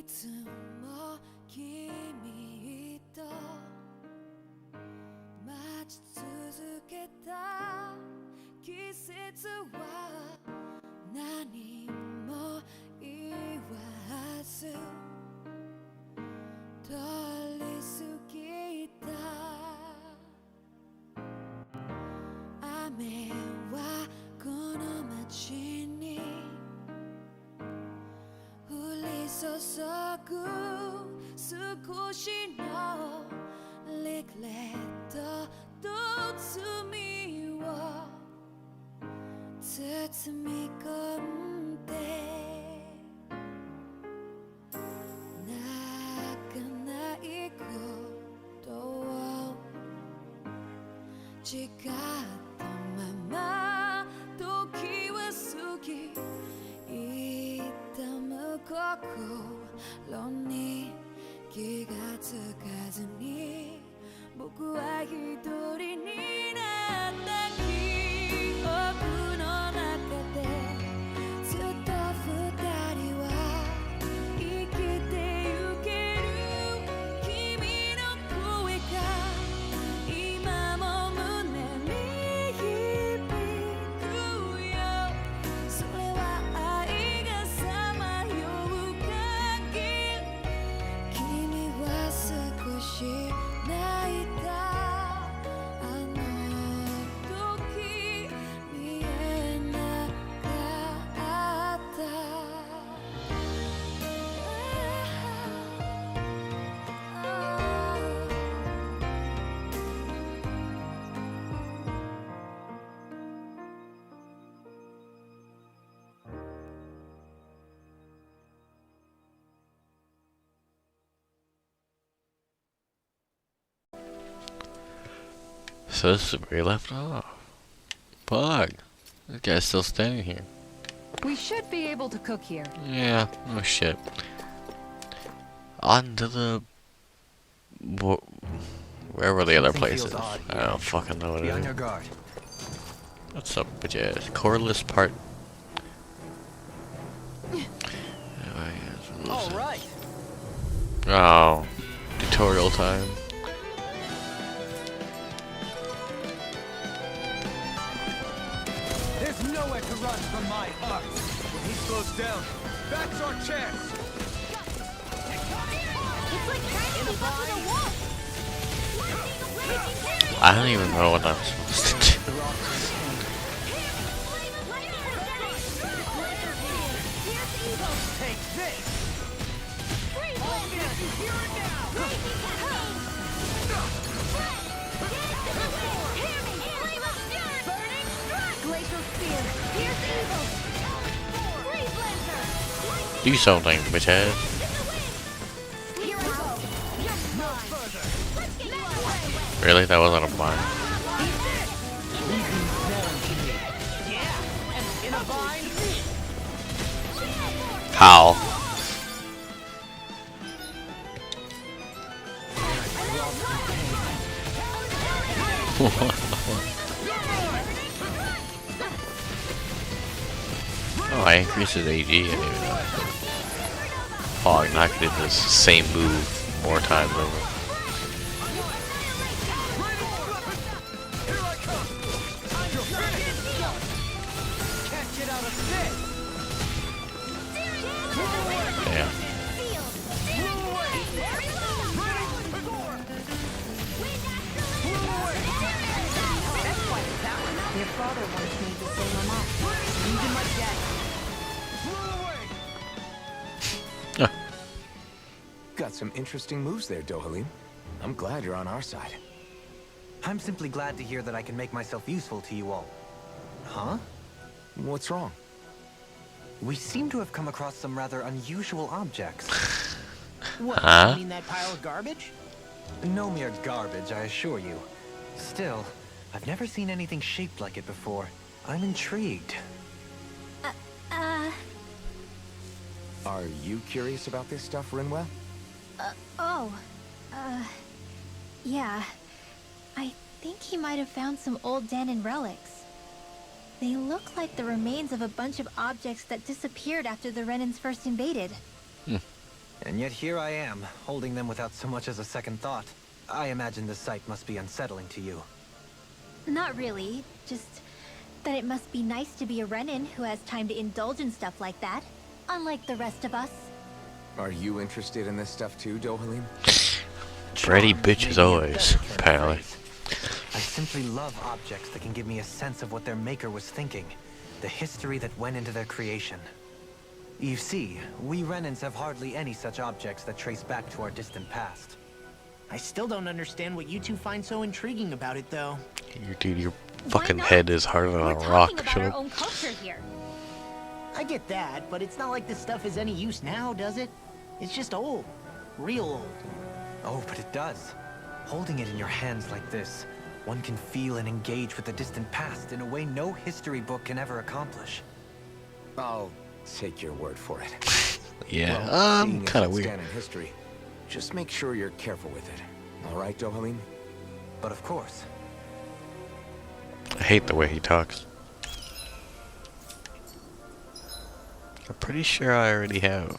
つも君と待ち続けた季節は何も言わず通り過ぎた雨はこの街に降り注ぐ少しのリグレットと罪を包み込んで泣かないことを誓ったまま時は過ぎ痛む心に気がつかずに僕は一人になった記憶の中でずっと二人は生きてゆける君の声が今も胸に響くよそれは愛がさまよう限り君は少し泣いたあの時見えなかったSo this is where we left off. Fuck. This guy's still standing here. We should be able to cook here. Yeah, no shit. On to the... Where were the other Something feels places? odd I here. don't fucking know what Be it on is. your guard. What's up, bitches? Coreless part... All right. Oh. Tutorial time. There's nowhere to run from my heart. When he slows down, that's our chance. It's like trying to keep up with a wolf. I don't even know what I'm supposed to do. Take this. All this here and now. Glacial Spear, Pierce Evil! Freeze Lancer! Do something, bitches. Here I go! You're mine! Let's get you away! Really? That wasn't a mine. Yeah. And in a bind. How? Oh, I increased his AG. I didn't even know. Oh, I'm not gonna do this same move more times over. Here I come. You're finished. Can't get out of this. Yeah. Your father once made the same remark. Even my dad. Got some interesting moves there, Dohalim. I'm glad you're on our side. I'm simply glad to hear that I can make myself useful to you all. Huh? What's wrong? We seem to have come across some rather unusual objects. What, Huh? you mean that pile of garbage? No mere garbage, I assure you. Still, I've never seen anything shaped like it before. I'm intrigued. Are you curious about this stuff, Rinwell? Yeah. I think he might have found some old Danon relics. They look like the remains of a bunch of objects that disappeared after the Renans first invaded. And yet here I am, holding them without so much as a second thought. I imagine the sight must be unsettling to you. Not really, just that it must be nice to be a Renin who has time to indulge in stuff like that, unlike the rest of us. Are you interested in this stuff too, Dohalim? Bratty Charmed bitch may as be a always, better term of apparently. phrase. I simply love objects that can give me a sense of what their maker was thinking, the history that went into their creation. You see, we Renins have hardly any such objects that trace back to our distant past. I still don't understand what you two find so intriguing about it, though. Dude, your Why fucking not? head is harder than We're a talking rock. about Shut our up. own culture here. I get that, but it's not like this stuff is any use now, does it? It's just old. Real old. Oh, but it does. Holding it in your hands like this, one can feel and engage with the distant past in a way no history book can ever accomplish. I'll take your word for it. Yeah, Well, seeing as kind of it's weird. canon history, just make sure you're careful with it. All right, Dohalim? But of course, I hate the way he talks. I'm pretty sure I already have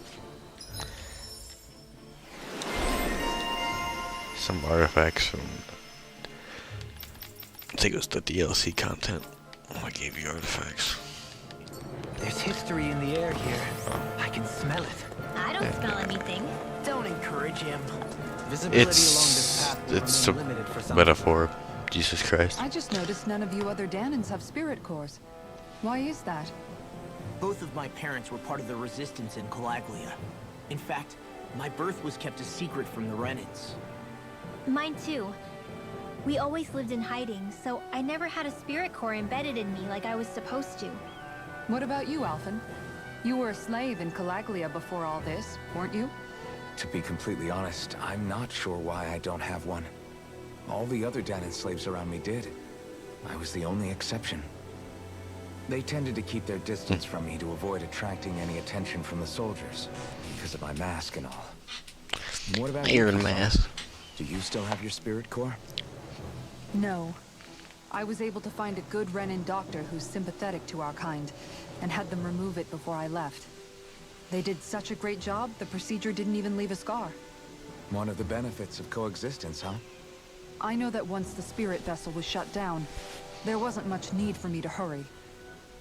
some artifacts from, I think it was the DLC content. I gave you artifacts. there's history in the air here. I can smell it. I don't smell anything. Don't encourage him. Visibility along this It's path will it's remain a limited for some metaphor. Jesus Christ. I just noticed none of you other Danans have spirit cores. Why is that? Both of my parents were part of the resistance in Calaglia. In fact, my birth was kept a secret from the Renins. Mine too. We always lived in hiding, so I never had a spirit core embedded in me like I was supposed to. What about you, Alphen? You were a slave in Calaglia before all this, weren't you? To be completely honest, I'm not sure why I don't have one. All the other Danan slaves around me did. I was the only exception. They tended to keep their distance from me to avoid attracting any attention from the soldiers, because of my mask and all. What about you, Iron Kefal? Mask. Do you still have your spirit core? No. I was able to find a good Renin doctor who's sympathetic to our kind, and had them remove it before I left. They did such a great job, the procedure didn't even leave a scar. One of the benefits of coexistence, huh? I know that once the spirit vessel was shut down, there wasn't much need for me to hurry.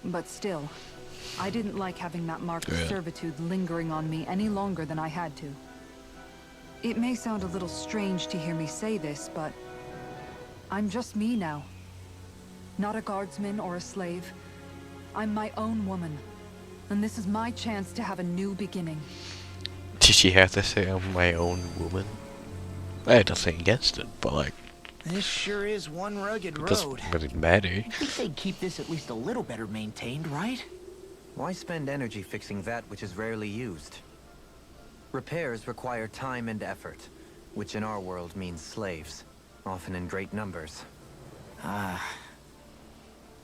But still, I didn't like having that mark of Yeah. servitude lingering on me any longer than I had to. It may sound a little strange to hear me say this, but I'm just me now. Not a guardsman or a slave. I'm my own woman. And this is my chance to have a new beginning. Did she have to say I'm my own woman? I had nothing against it, but like, This sure is one rugged it doesn't road. really matter. You'd think they'd keep this at least a little better maintained, right? Why spend energy fixing that which is rarely used? Repairs require time and effort, which in our world means slaves, often in great numbers.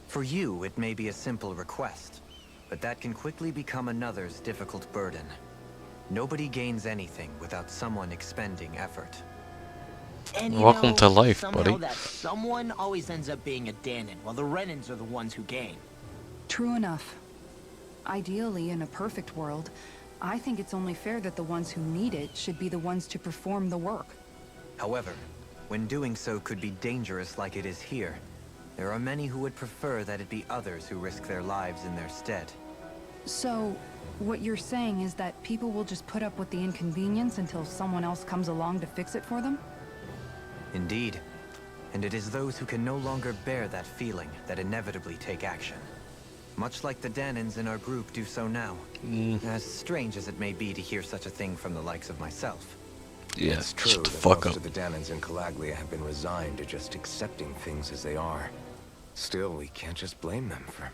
For you, it may be a simple request, but that can quickly become another's difficult burden. Nobody gains anything without someone expending effort. And you Welcome know, to life, somehow buddy. that someone always ends up being a Danan, while the Renins are the ones who gain. True enough. Ideally, in a perfect world, I think it's only fair that the ones who need it should be the ones to perform the work. However, when doing so could be dangerous like it is here, there are many who would prefer that it be others who risk their lives in their stead. So, what you're saying is that people will just put up with the inconvenience until someone else comes along to fix it for them? Indeed. And it is those who can no longer bear that feeling that inevitably take action. Much like the Danans in our group do so now. As strange as it may be to hear such a thing from the likes of myself. Yeah, It's true shut the that fuck most up. of the Danans in Calaglia have been resigned to just accepting things as they are. Still, we can't just blame them for...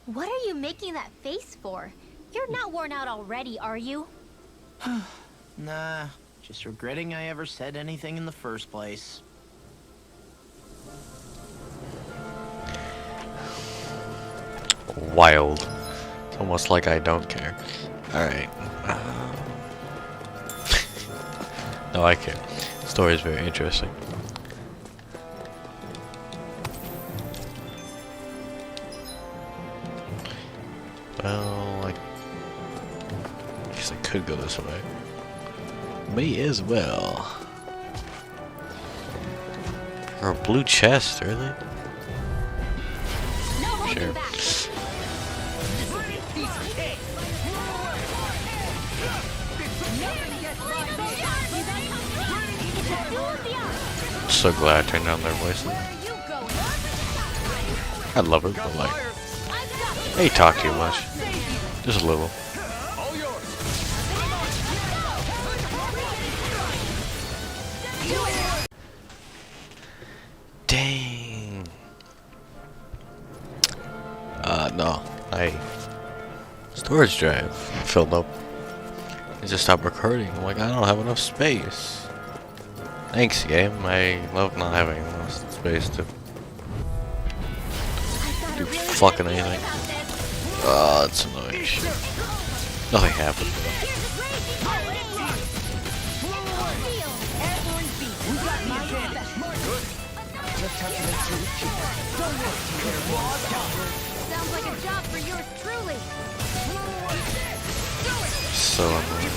What are you making that face for? You're not worn out already, are you? Nah, just regretting I ever said anything in the first place. Wild. It's almost like I don't care. Alright. No, I care. The story is very interesting. Well, guess I could go this way. May as well. Or a blue chest, really? Sure. So glad I turned down their voices. I love it, but like, they talk too much. Just a little. Dang. No. Storage drive filled up. It just stopped recording. I'm like, I don't have enough space. Thanks, game. I love not having enough space to do fucking anything. Oh, that's annoying shit. Nothing happened. Sounds like a job for yours truly. So annoying.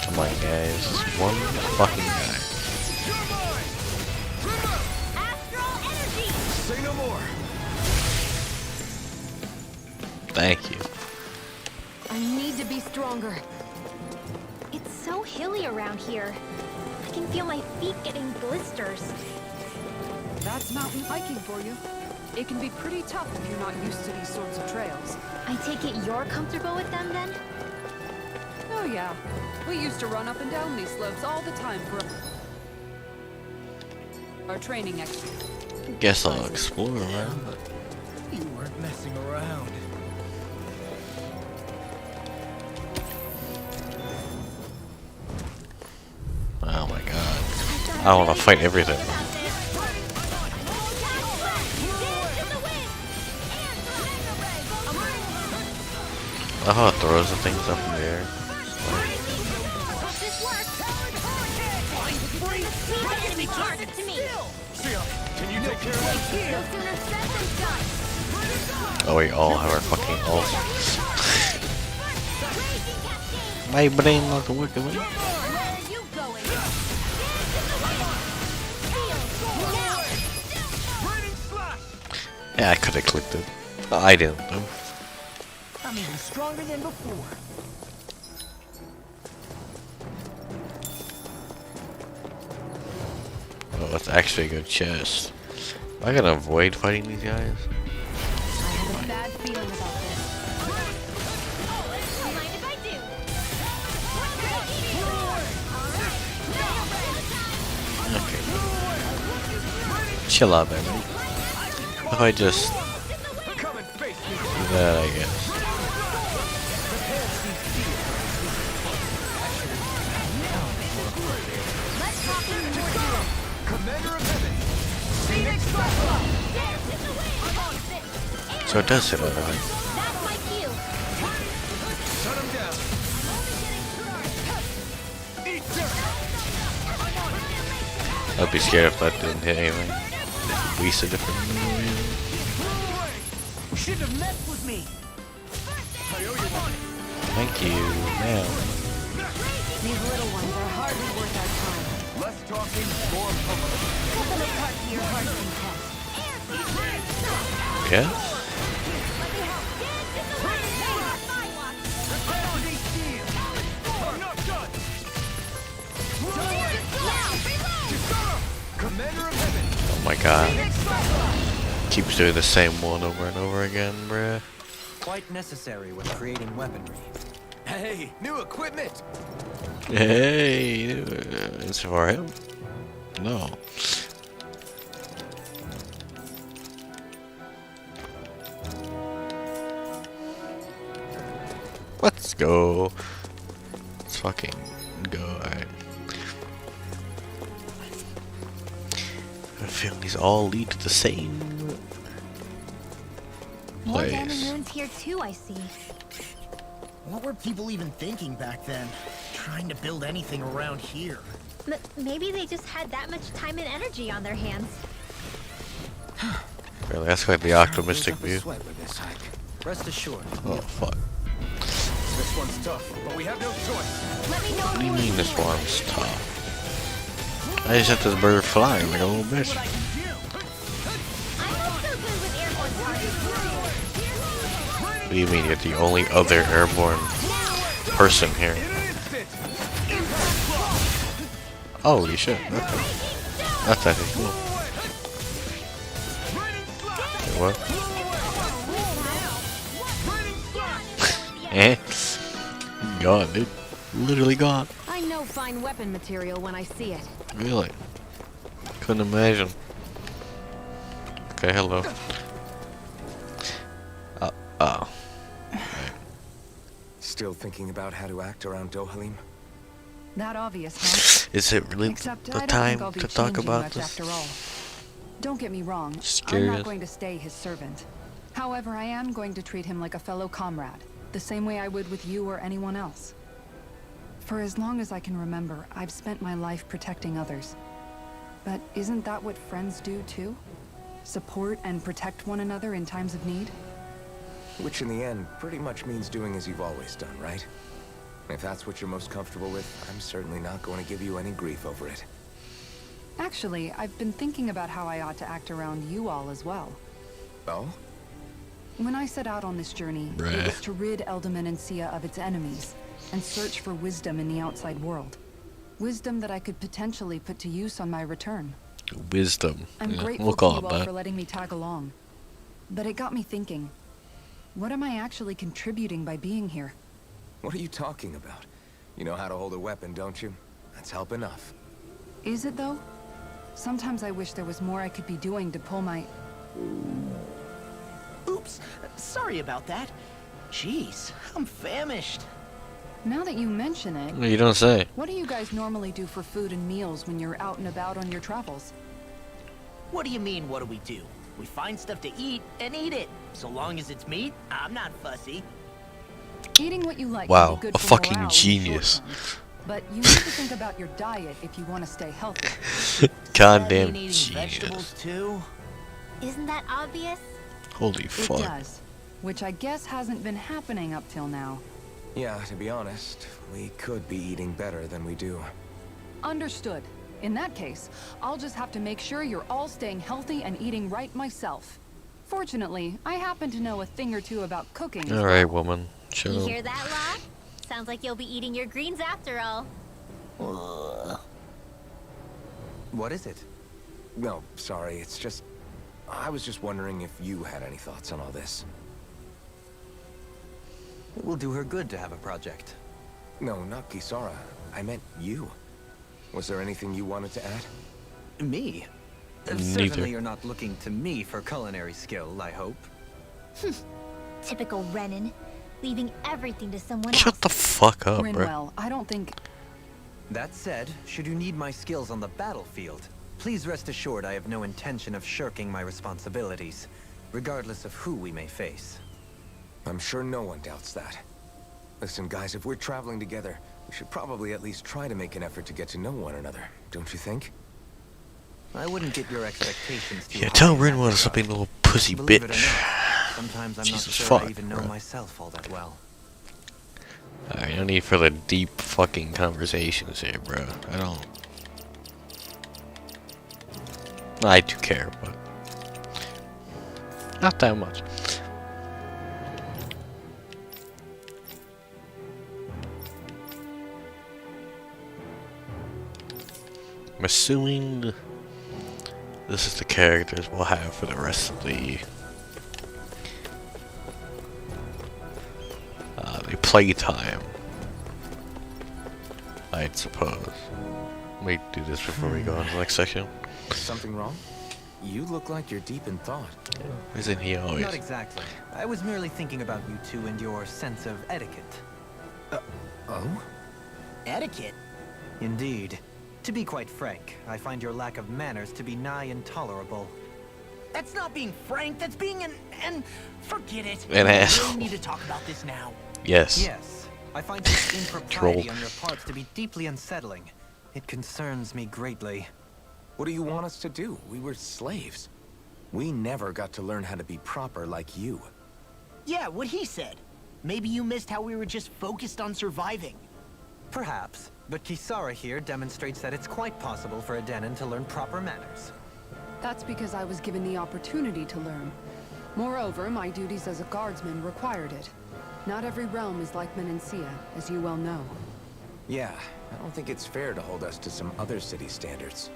Come on, guys. Just one fucking guy. Say no more. Thank you. I need to be stronger. It's so hilly around here. I can feel my feet getting blisters. That's mountain hiking for you. It can be pretty tough if you're not used to these sorts of trails. I take it you're comfortable with them then? Oh yeah. We used to run up and down these slopes all the time for our training exercise. Guess I'll explore around. You weren't messing around. Oh my god. I want to fight everything. Oh, it throws the things up in the air. Oh, we all have our fucking ults. My brain not working. Yeah, I could have clicked it. I didn't though. I'm even stronger than before. Oh, that's actually a good chest. Am I gonna avoid fighting these guys? I have a bad feeling about this. Mind if I do? Okay. Chill out, baby. If I just do that, I guess. So it does hit all right. That's my cue. I'd be scared if that didn't hit anything. Waste a different. You shouldn't have messed with me. Thank you, man. These little ones are hardly worth our time. Less talking, more pummeling. Put them apart to your heart's content. Yeah? Oh my god. Keeps doing the same one over and over again, bruh. Quite necessary when creating weaponry. Hey, new equipment. Hey, it's for him? No. Let's go. Let's fucking go. Alright. I feel these all lead to the same More place. diamond runes here too, I see. What were people even thinking back then? Trying to build anything around here. Maybe they just had that much time and energy on their hands. Really, that's quite the optimistic Built up a view. sweat with this hike. Rest assured, Oh fuck. This one's tough, but we have no choice. Let me know What if do you you mean this one's tough? I just set this bird flying like a little bitch. I'm not so good with airborne targets. What do you mean you're the only other airborne person here? Holy shit. Okay. That's actually cool. Wait, what? Eh? God, dude. Literally gone. I know fine weapon material when I see it. Really? Couldn't imagine. Okay, hello. Oh. Still thinking about how to act around Dohalim? That obvious, huh? Is it really Except the I don't time think I'll be to talk changing about much this? after all. Don't get me wrong. Just I'm curious. not going to stay his servant. However, I am going to treat him like a fellow comrade, the same way I would with you or anyone else. For as long as I can remember, I've spent my life protecting others. But isn't that what friends do too? Support and protect one another in times of need? Which in the end pretty much means doing as you've always done, right? If that's what you're most comfortable with, I'm certainly not going to give you any grief over it. Actually, I've been thinking about how I ought to act around you all as well. Oh? When I set out on this journey, Bruh. it was to rid Eldaman and Sia of its enemies, and search for wisdom in the outside world. Wisdom that I could potentially put to use on my return. Wisdom. I'm Yeah, grateful we'll to call you it all that. for letting me tag along. But it got me thinking, what am I actually contributing by being here? What are you talking about? You know how to hold a weapon, don't you? That's help enough. Is it though? Sometimes I wish there was more I could be doing to pull my... Oops, sorry about that. Jeez, I'm famished. Now that you mention it, You don't say. what do you guys normally do for food and meals when you're out and about on your travels? What do you mean, what do we do? We find stuff to eat and eat it. So long as it's meat, I'm not fussy. Eating what you like Wow, can be good a for fucking morale in the short genius. term. But you need to think about your diet if you want to stay healthy. Goddamn That mean eating genius. vegetables too? Isn't that obvious? Holy It fuck. does. Which I guess hasn't been happening up till now. Yeah, to be honest, we could be eating better than we do. Understood. In that case, I'll just have to make sure you're all staying healthy and eating right myself. Fortunately, I happen to know a thing or two about cooking. as Alright, well. woman. Shut You up. hear that, Locke? Sounds like you'll be eating your greens after all. what is it? No, sorry, it's just... I was just wondering if you had any thoughts on all this. It will do her good to have a project. No, not Kisara. I meant you. Was there anything you wanted to add? Me? Neither. Certainly you're not looking to me for culinary skill, I hope. Typical Renan, leaving everything to someone else. Shut the fuck up, bro. Grinwell, I don't think... That said, should you need my skills on the battlefield, please rest assured I have no intention of shirking my responsibilities, regardless of who we may face. I'm sure no one doubts that. Listen, guys, if we're traveling together, we should probably at least try to make an effort to get to know one another, don't you think? I wouldn't get your expectations too Yeah, high tell in that Rinwell to stop being a little pussy Believe it or bitch. not, sometimes I'm Jesus not sure fuck, I even know bro. myself all that well. Alright, no need for the deep fucking conversations here, bro. I don't... I do care, but... not that much. I'm assuming this is the characters we'll have for the rest of the playtime, I'd suppose. Let me do this before we go on to the next section. Something wrong? You look like you're deep in thought. Isn't he always? Not exactly. I was merely thinking about you two and your sense of etiquette. Oh? Etiquette? Indeed. To be quite frank, I find your lack of manners to be nigh intolerable. That's not being frank, that's being an forget it. An We asshole. really need to talk about this now. Yes. Yes, I find this impropriety on your parts to be deeply unsettling. It concerns me greatly. What do you want us to do? We were slaves. We never got to learn how to be proper like you. Yeah, what he said. Maybe you missed how we were just focused on surviving. Perhaps, but Kisara here demonstrates that it's quite possible for a Denon to learn proper manners. That's because I was given the opportunity to learn. Moreover, my duties as a guardsman required it. Not every realm is like Menancia, as you well know. Yeah, I don't think it's fair to hold us to some other city standards.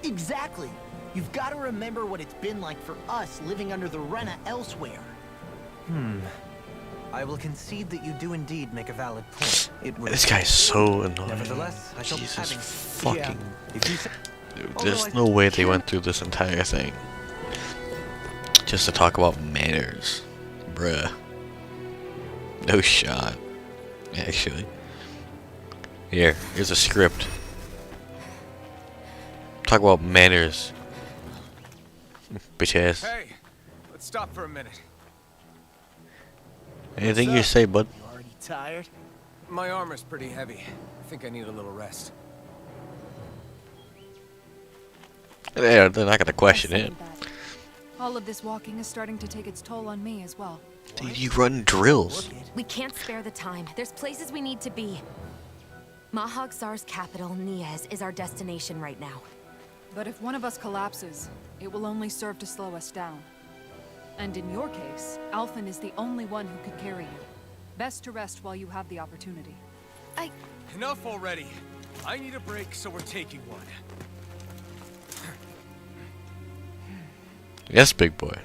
Exactly. You've got to remember what it's been like for us living under the Rena elsewhere. I will concede that you do indeed make a valid point. It would This guy's so annoying. Nevertheless, I shall be Jesus having... fucking. Yeah, if you say... Dude, there's no way they went through this entire thing just to talk about manners. Bruh. No shot. Actually. Here's a script. Talk about manners. Bitch ass. Hey, let's stop for a minute. Anything you say, bud? You already tired? My armor's pretty heavy. I think I need a little rest. They're not gonna question I it. second that. All of this walking is starting to take its toll on me as well. Dude, you run drills. We can't spare the time. There's places we need to be. Mahag Sar's capital, Niez, is our destination right now. But if one of us collapses, it will only serve to slow us down. And in your case, Alphen is the only one who could carry you. Best to rest while you have the opportunity. Enough already. I need a break, so we're taking one. Yes, big boy.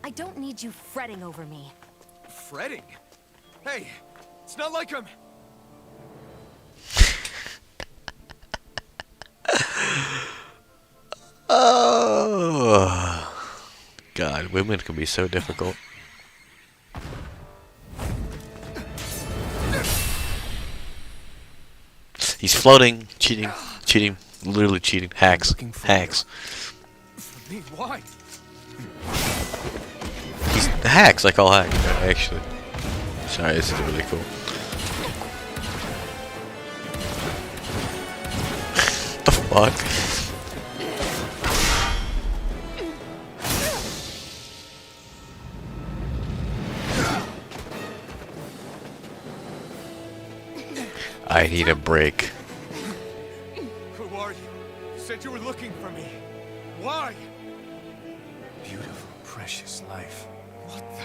I don't need you fretting over me. Fretting? Hey, it's not like I'm... Oh God, women can be so difficult. He's floating, cheating, literally cheating. Hacks, hacks. For me, why? He's hacks, like all hacks, actually. Sorry, this is really cool. The fuck? I need a break. Who are you? You said you were looking for me. Why? Beautiful, precious life. What the...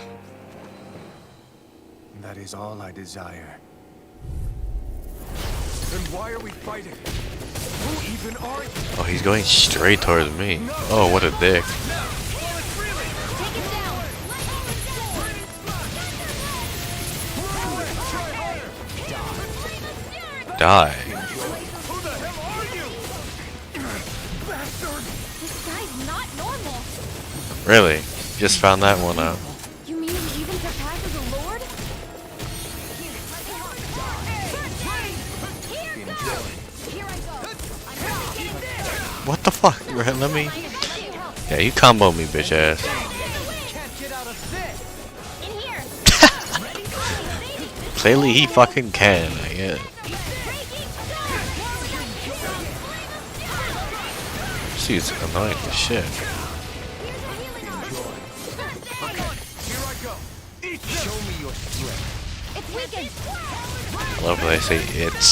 That is all I desire. Then why are we fighting? Who even are you? Oh, he's going straight towards me. Oh, what a dick. Die. Who the hell are you? Bastard! This guy's not normal. Really? Just found that one out. You mean he even surpasses a lord? Here I go. What the fuck? Let me. Yeah, you combo me, bitch ass. In here. Clearly, he fucking can. I guess. She's annoying as shit. Here I go. Eat them. Show me your strength. It's weakened. I love when they say it's.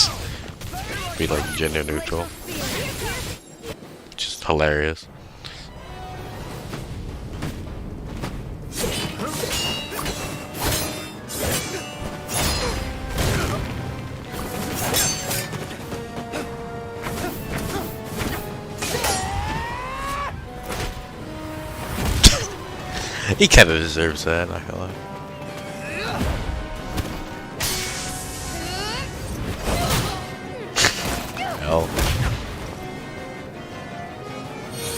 Be like gender neutral. Just hilarious. He kind of deserves that, not gonna lie. Hell.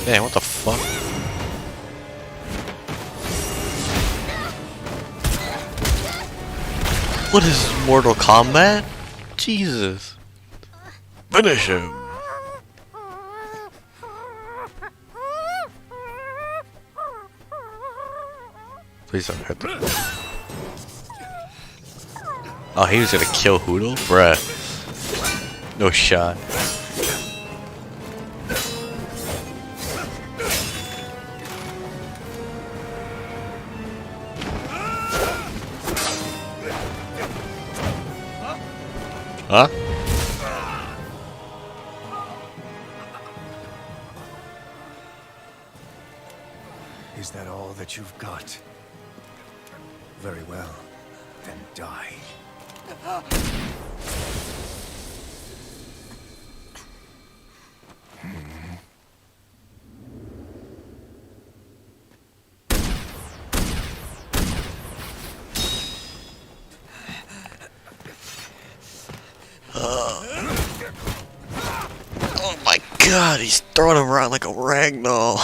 Man, what the fuck? What is this, Mortal Kombat? Jesus. Finish him. Please don't hurt them. Oh, he was gonna kill Hoodle? Bruh. No shot. Huh? Is that all that you've got? Very well. Then die. Oh my god, he's throwing him around like a ragdoll.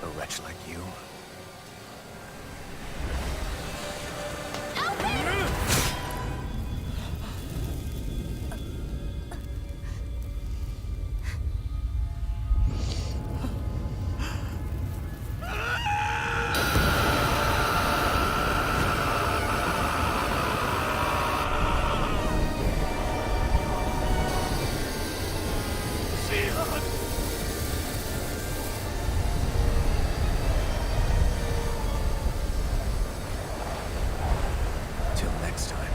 A wretch like you? Till next time.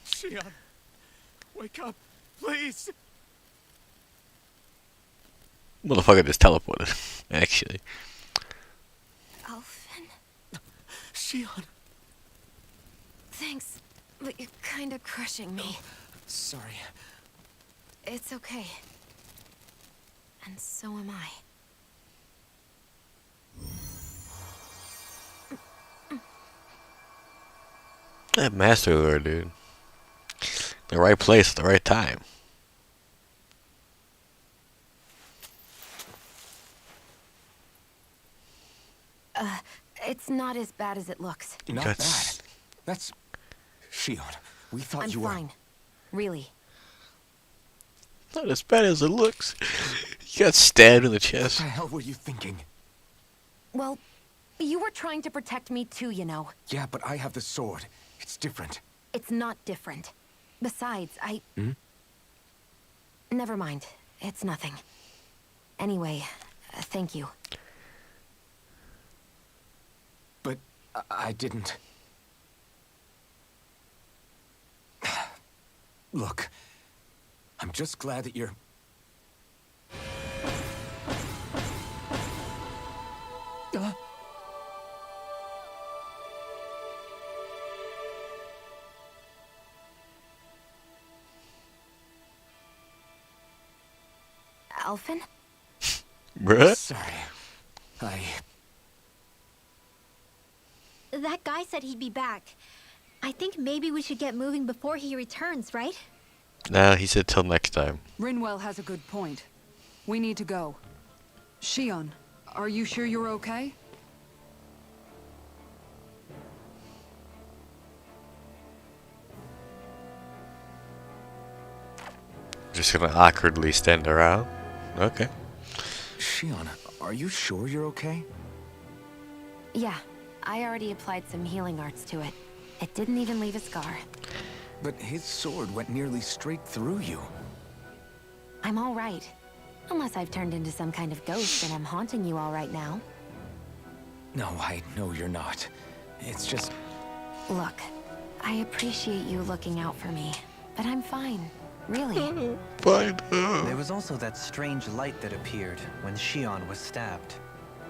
Shion, wake up, please. Motherfucker just teleported, actually. Alphen, Shion. thanks, but you're kind of crushing me. Sorry. It's okay. And so am I. That Master Lord, dude. The right place at the right time. It's not as bad as it looks. Not That's- bad. That's... Shion, we thought I'm you were... fine. Really. Not as bad as it looks. You got stabbed in the What chest. the hell were you thinking? Well, you were trying to protect me too, you know. Yeah, but I have the sword. It's different. It's not different. Besides, Never mind. It's nothing. Anyway, thank you. But I didn't... Look, I'm just glad that you're... Alphen? Bruh? Sorry. That guy said he'd be back. I think maybe we should get moving before he returns, right? Nah, he said till next time. Rinwell has a good point. We need to go. Shion, are you sure you're okay? Just gonna awkwardly stand around. Okay. Shion, are you sure you're okay? Yeah, I already applied some healing arts to it. It didn't even leave a scar. But his sword went nearly straight through you. I'm all right. Unless I've turned into some kind of ghost and I'm haunting you all right now. No, I know you're not. It's just... Look, I appreciate you looking out for me, but I'm fine. Really. Fine. There was also that strange light that appeared when Shion was stabbed.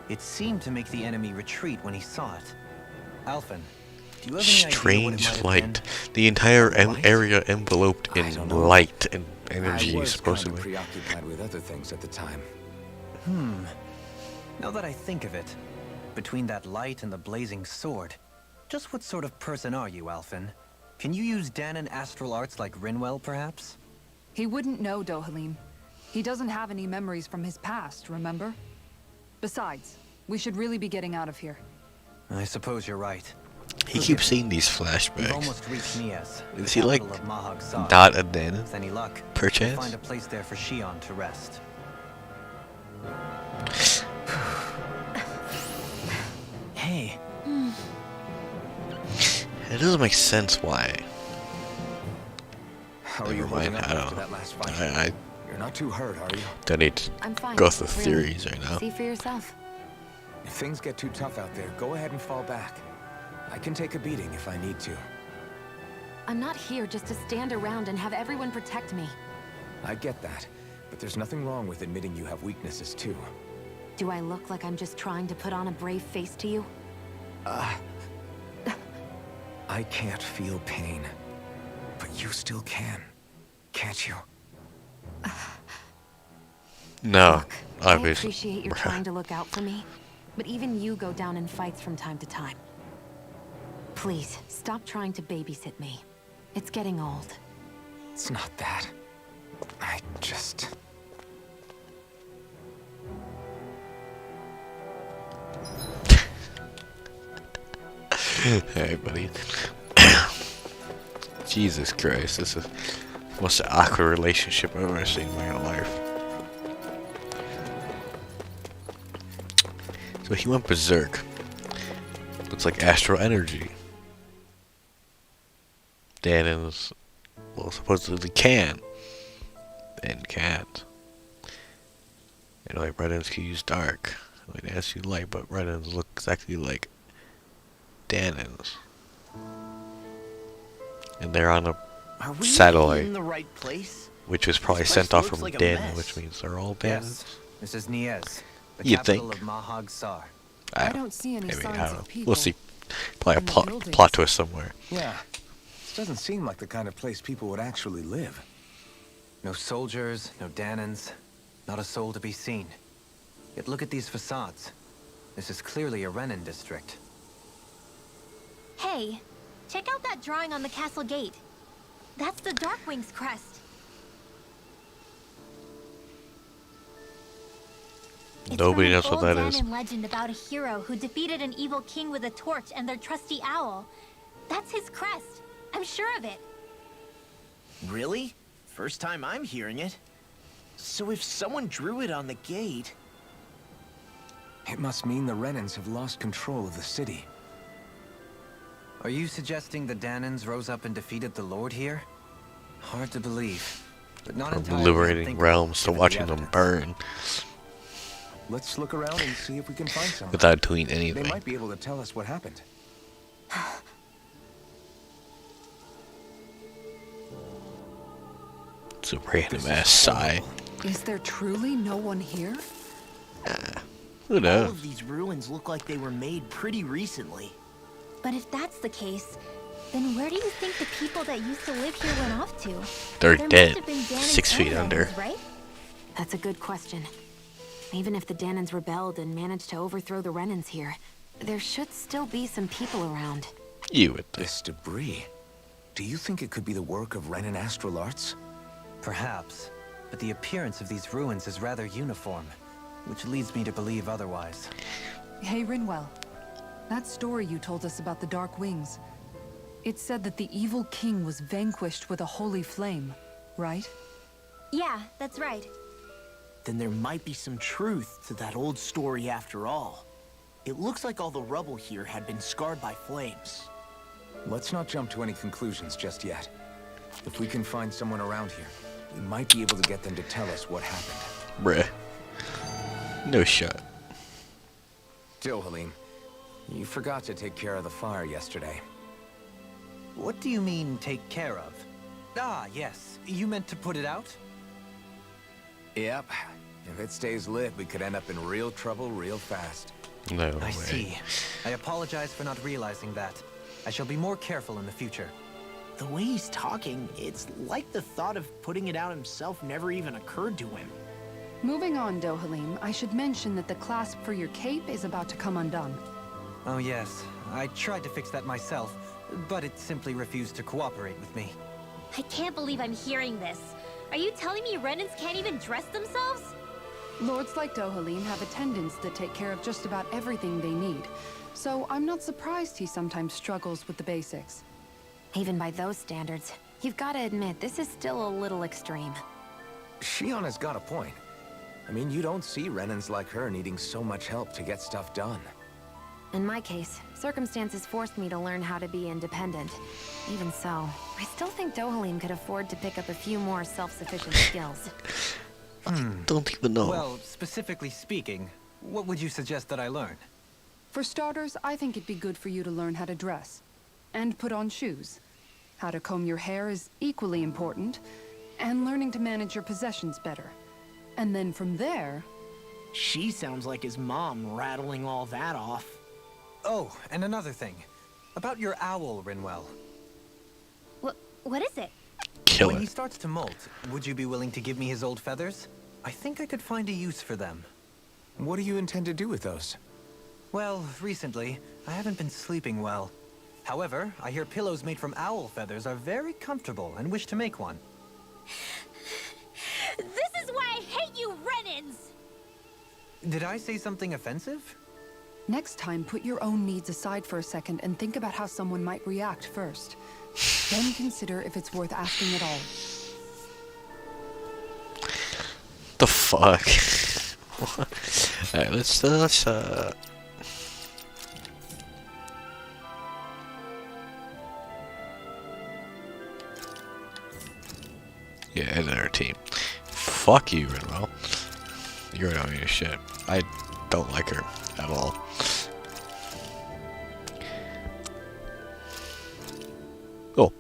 It seemed to make the enemy retreat when he saw it. Alphen, do you have any idea what it Strange might have light. been? The entire Light? area enveloped I in don't know. light and I energy, was kind of supposedly. preoccupied with other things at the time. Now that I think of it, between that light and the blazing sword, just what sort of person are you, Alphen? Can you use Dahnan astral arts like Rinwell, perhaps? He wouldn't know, Dohalim. He doesn't have any memories from his past, remember? Besides, we should really be getting out of here. I suppose you're right. He keeps seeing these We've flashbacks. almost reached Nias, the Is he like capital of Mahag Saar. not a Dahnan? With any luck, we'll Perchance? find a place there for Shion to rest. It doesn't make sense why. How are you Never mind, holding up I after don't that last fight? I You're not too hurt, are you? don't need to I'm fine. go through really. theories right now. See for yourself. If things get too tough out there, go ahead and fall back. I can take a beating if I need to. I'm not here just to stand around and have everyone protect me. I get that, but there's nothing wrong with admitting you have weaknesses too. Do I look like I'm just trying to put on a brave face to you? I can't feel pain, but you still can, can't you? No, I obviously. appreciate you're trying to look out for me, but even you go down in fights from time to time. Please, stop trying to babysit me. It's getting old. It's not that. I just... Hey, buddy. Jesus Christ, this is the most awkward relationship I've ever seen in my life. So he went berserk. Looks like astral energy. Danins, well, supposedly can. And can't. You know, like Renans can use dark. Like they ask you light, but Renans look exactly like Danins. And they're on a Are we satellite, in the right place? which was probably This sent place off looks from like a Danon, mess. which means they're all Danins. Yes, this is Niez, the You'd capital think. of Mahag Sar. I don't see any Maybe, signs I don't of know. people. We'll see. Probably a in the plot buildings. twist somewhere. Yeah, this doesn't seem like the kind of place people would actually live. No soldiers, no Danans, not a soul to be seen. Yet look at these facades. This is clearly a Renan district. Hey, check out that drawing on the castle gate. That's the Darkwing's crest. It's Nobody from knows an what old that is. Danon legend about a hero who defeated an evil king with a torch and their trusty owl. That's his crest. I'm sure of it. Really? First time I'm hearing it. So if someone drew it on the gate... It must mean the Renans have lost control of the city. Are you suggesting the Danans rose up and defeated the Lord here? Hard to believe, but not From entirely liberating unthinkable, realms to given the watching them evidence. burn Let's look around and see if we can find some. without doing They anything. might be able to tell us what happened. It's a random This ass is sigh. horrible. Is there truly no one here? Who All knows? of these ruins look like they were made pretty recently. But if that's the case, then where do you think the people that used to live here went off to? They're There dead. must have been Danons 6 feet and under. Renans, right? That's a good question. Even if the Danons rebelled and managed to overthrow the Renans here, there should still be some people around. You would think. This debris. Do you think it could be the work of Renan Astral Arts? Perhaps, but the appearance of these ruins is rather uniform, which leads me to believe otherwise. Hey, Rinwell. That story you told us about the Dark Wings. It said that the evil king was vanquished with a holy flame, right? Yeah, that's right. Then there might be some truth to that old story after all. It looks like all the rubble here had been scarred by flames. Let's not jump to any conclusions just yet. If we can find someone around here, we might be able to get them to tell us what happened. Bruh. No shot. Dohalim, you forgot to take care of the fire yesterday. What do you mean, take care of? Ah, yes. You meant to put it out? Yep. If it stays lit, we could end up in real trouble real fast. No I way. see. I apologize for not realizing that. I shall be more careful in the future. The way he's talking, it's like the thought of putting it out himself never even occurred to him. Moving on, Dohalim, I should mention that the clasp for your cape is about to come undone. Oh yes, I tried to fix that myself, but it simply refused to cooperate with me. I can't believe I'm hearing this. Are you telling me Renans can't even dress themselves? Lords like Dohalim have attendants that take care of just about everything they need, so I'm not surprised he sometimes struggles with the basics. Even by those standards, you've got to admit this is still a little extreme. Shion has got a point. I mean, you don't see Renans like her needing so much help to get stuff done. In my case, circumstances forced me to learn how to be independent. Even so, I still think Dohalim could afford to pick up a few more self-sufficient skills. Don't even know. Well, specifically speaking, what would you suggest that I learn? For starters, I think it'd be good for you to learn how to dress. And put on shoes. How to comb your hair is equally important. And learning to manage your possessions better. And then from there... She sounds like his mom rattling all that off. Oh, and another thing. About your owl, Rinwell. What is it? Kill When it. he starts to molt, would you be willing to give me his old feathers? I think I could find a use for them. What do you intend to do with those? Well, recently, I haven't been sleeping well. However, I hear pillows made from owl feathers are very comfortable and wish to make one. This is why I hate you, Renans! Did I say something offensive? Next time, put your own needs aside for a second and think about how someone might react first. Then consider if it's worth asking at all. The fuck? Alright, let's yeah, edit our team. Fuck you, Rinwell. You're annoying as shit. I don't like her at all. Oh,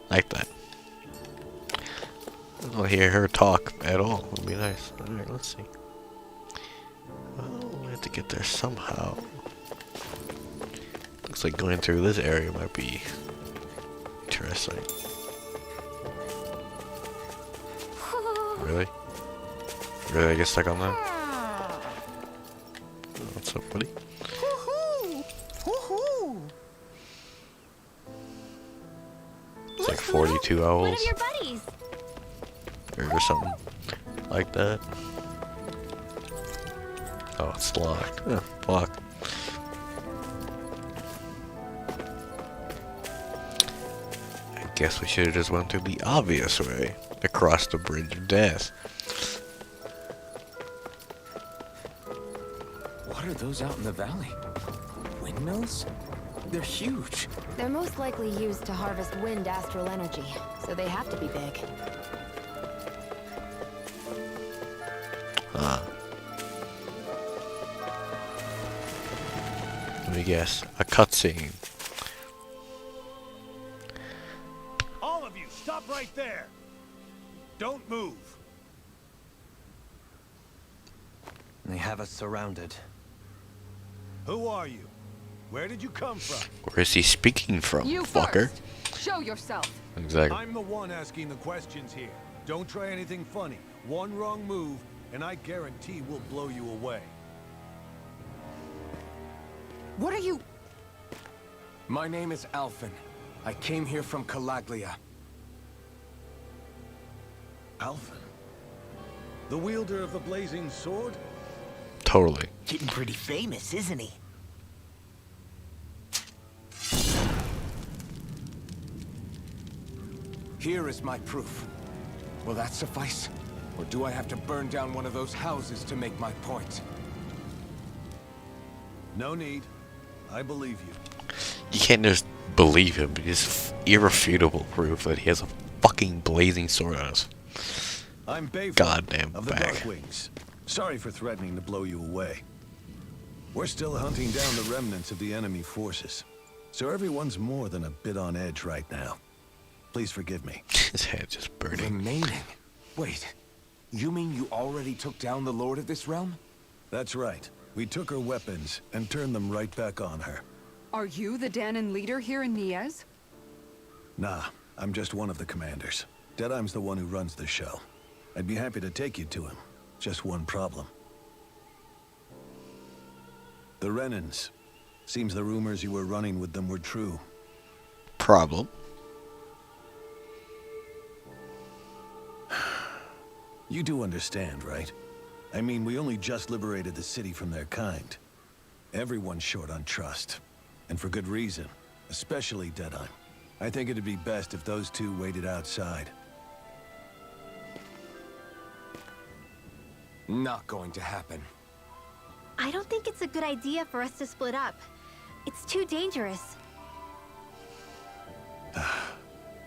like that. I don't hear her talk at all. Would be nice. Alright, let's see. Well, we have to get there somehow. Looks like going through this area might be interesting. Really? Really, I get stuck on that? What's up, buddy? It's like 42 One owls. of your buddies. Or something like that. Oh, it's locked. Oh, fuck. I guess we should have just went through the obvious way. Across the bridge of death. What are those out in the valley? Windmills? They're huge. They're most likely used to harvest wind astral energy, so they have to be big. Let me guess. A cutscene. All of you, stop right there! Don't move! They have us surrounded. Who are you? Where did you come from? Where is he speaking from, You fucker? first! Show yourself! Exactly. I'm the one asking the questions here. Don't try anything funny. One wrong move, and I guarantee we'll blow you away. What are you... My name is Alphen. I came here from Calaglia. Alphen? The wielder of the blazing sword? Totally. Getting pretty famous, isn't he? Here is my proof. Will that suffice? Or do I have to burn down one of those houses to make my point? No need. I believe you. You can't just believe him. It's irrefutable proof that he has a fucking blazing sword on his I'm Bayford goddamn of the back. Darkwings. Sorry for threatening to blow you away. We're still hunting down the remnants of the enemy forces. So everyone's more than a bit on edge right now. Please forgive me. His head just burning. Remaining? Wait, you mean you already took down the Lord of this realm? That's right. We took her weapons and turned them right back on her. Are you the Danon leader here in Niez? Nah, I'm just one of the commanders. Deadheim's the one who runs the show. I'd be happy to take you to him. Just one problem. The Renans. Seems the rumors you were running with them were true. Problem. You do understand, right? I mean, we only just liberated the city from their kind. Everyone's short on trust. And for good reason. Especially Deadheim. I think it'd be best if those two waited outside. Not going to happen. I don't think it's a good idea for us to split up. It's too dangerous.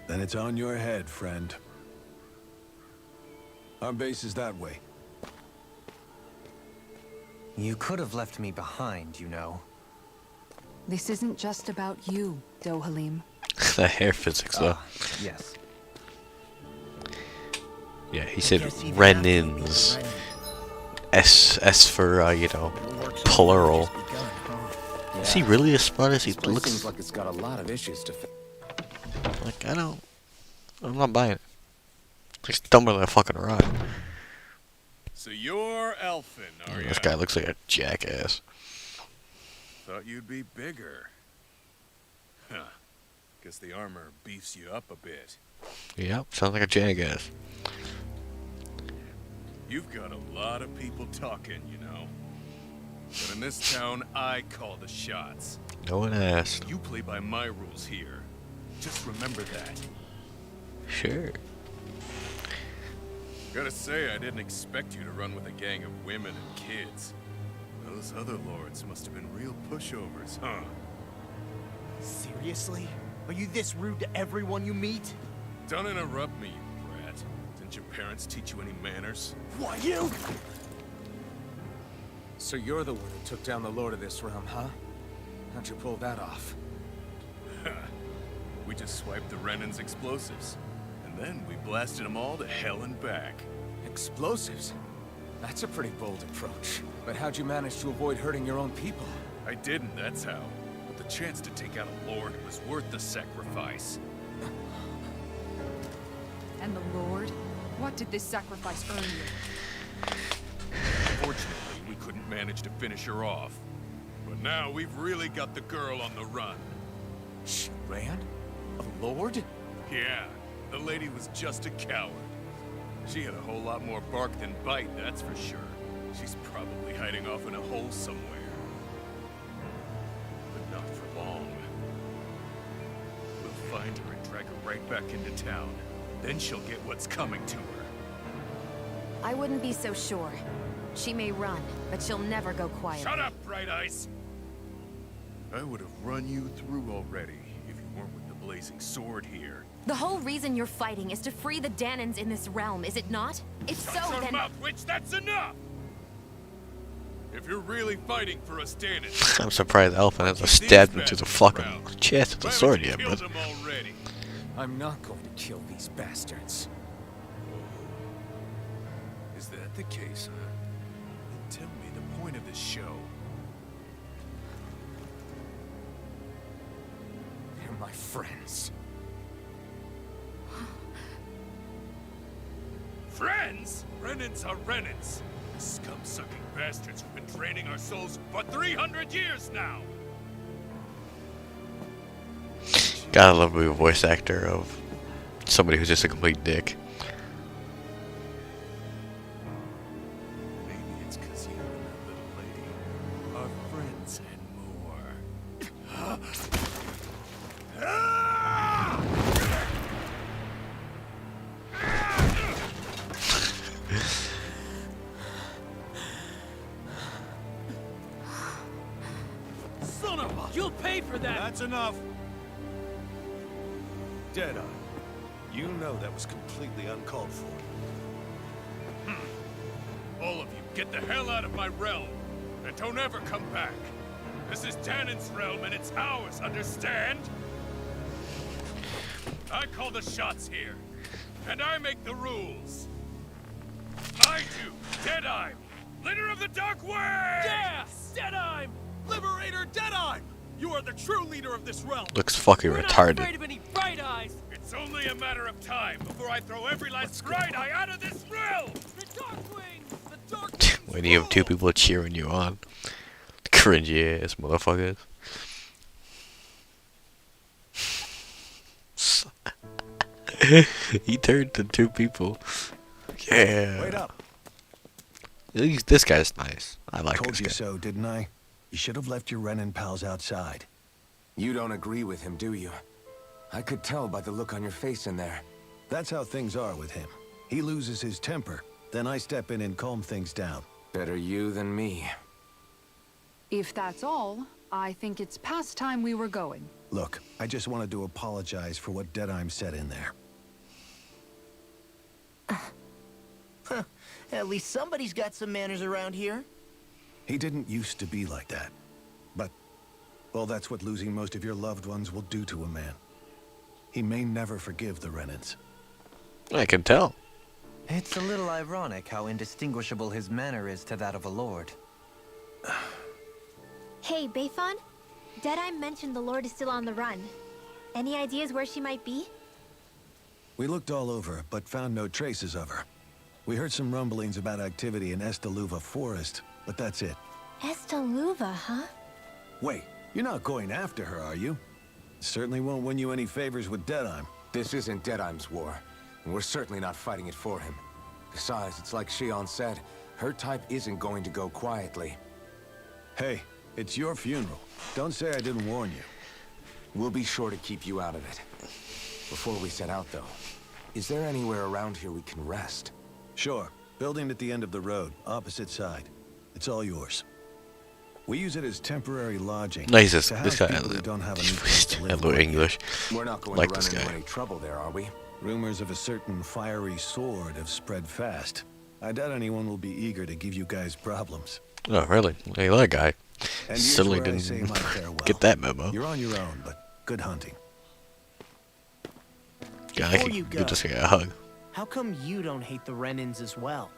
Then it's on your head, friend. Our base is that way. You could have left me behind, you know. This isn't just about you, Dohalim. The hair physics, though. Yes. Yeah, he said Renins. S for, you know, plural. Is he really as smart as he looks? Seems like it's got a lot of issues to fix. Like, I'm not buying it. He's dumber than a fucking rock. So you're Elfin, are you? This guy looks like a jackass. Thought you'd be bigger. Huh. Guess the armor beefs you up a bit. Yep, sounds like a jackass. You've got a lot of people talking, you know. But in this town, I call the shots. No one asked. You play by my rules here. Just remember that. Sure. Gotta say, I didn't expect you to run with a gang of women and kids. Those other lords must have been real pushovers, huh? Seriously? Are you this rude to everyone you meet? Don't interrupt me, you brat. Didn't your parents teach you any manners? Why, you? So you're the one who took down the Lord of this realm, huh? How'd you pull that off? We just swiped the Renan's explosives. And then we blasted them all to hell and back. Explosives? That's a pretty bold approach. But how'd you manage to avoid hurting your own people? I didn't, that's how. But the chance to take out a lord was worth the sacrifice. And the Lord? What did this sacrifice earn you? Fortunately, we couldn't manage to finish her off. But now we've really got the girl on the run. She ran? A lord? Yeah, the lady was just a coward. She had a whole lot more bark than bite, that's for sure. She's probably hiding off in a hole somewhere. But not for long. We'll find her and drag her right back into town. Then she'll get what's coming to her. I wouldn't be so sure. She may run, but she'll never go quiet. Shut up, Bright Eyes! I would have run you through already if you weren't with the blazing sword here. The whole reason you're fighting is to free the Danans in this realm, is it not? If so, Shut your then... mouth, witch! That's enough! If you're really fighting for us, Danon, I'm surprised Elfin hasn't stabbed him to the fucking chest with a sword yet, but... I'm not going to kill these bastards. Is that the case, huh? Then tell me the point of this show. They're my friends. Friends? Renans are Renans. Scum-sucking bastards who've been draining our souls for 300 years now. Gotta love a voice actor of somebody who's just a complete dick. Maybe it's because you and that little lady are friends and more. Son of a... You'll pay for that! That's enough. Deadeye, you know that was completely uncalled for. All of you, get the hell out of my realm! And don't ever come back! This is Danon's realm and it's ours, understand? I call the shots here. And I make the rules. I do, Deadeye! Leader of the Dark Way! Yeah! Deadeye! Liberator Deadeye! You are the true leader of this realm! Looks fucking We're retarded. not afraid of any bright eyes! It's only a matter of time before I throw every last bright eye out of this realm! The Darkwings! The Darkwings! When you have two people cheering you on. Cringy ass motherfuckers. He turned to two people. Yeah. Wait up. At least this guy's nice. I like Told this you guy. so, didn't I? You should have left your Renan pals outside. You don't agree with him, do you? I could tell by the look on your face in there. That's how things are with him. He loses his temper, then I step in and calm things down. Better you than me. If that's all, I think it's past time we were going. Look, I just wanted to apologize for what Deadheim said in there. At least somebody's got some manners around here. He didn't used to be like that. But, well, that's what losing most of your loved ones will do to a man. He may never forgive the Renans. I can tell. It's a little ironic how indistinguishable his manner is to that of a lord. Hey, Bayfon? Deadeye mentioned the Lord is still on the run. Any ideas where she might be? We looked all over, but found no traces of her. We heard some rumblings about activity in Estaluva Forest, but that's it. Estaluva, huh? Wait, you're not going after her, are you? Certainly won't win you any favors with Deadheim. This isn't Deadheim's war, and we're certainly not fighting it for him. Besides, it's like Shion said, her type isn't going to go quietly. Hey, it's your funeral. Don't say I didn't warn you. We'll be sure to keep you out of it. Before we set out, though, is there anywhere around here we can rest? Sure. Building at the end of the road, opposite side. It's all yours. We use it as temporary lodging. Nice. To This house guy people who don't have a new place to live. hello English. We're not going Like to this run into guy. any trouble there, are we? Rumors of a certain fiery sword have spread fast. I doubt anyone will be eager to give you guys problems. Oh, really? Hey, that guy. And here's Certainly where I didn't say my farewell. get that memo. You're on your own, but good hunting. God, I Before could you give go, this guy a hug. how come you don't hate the Renans as well?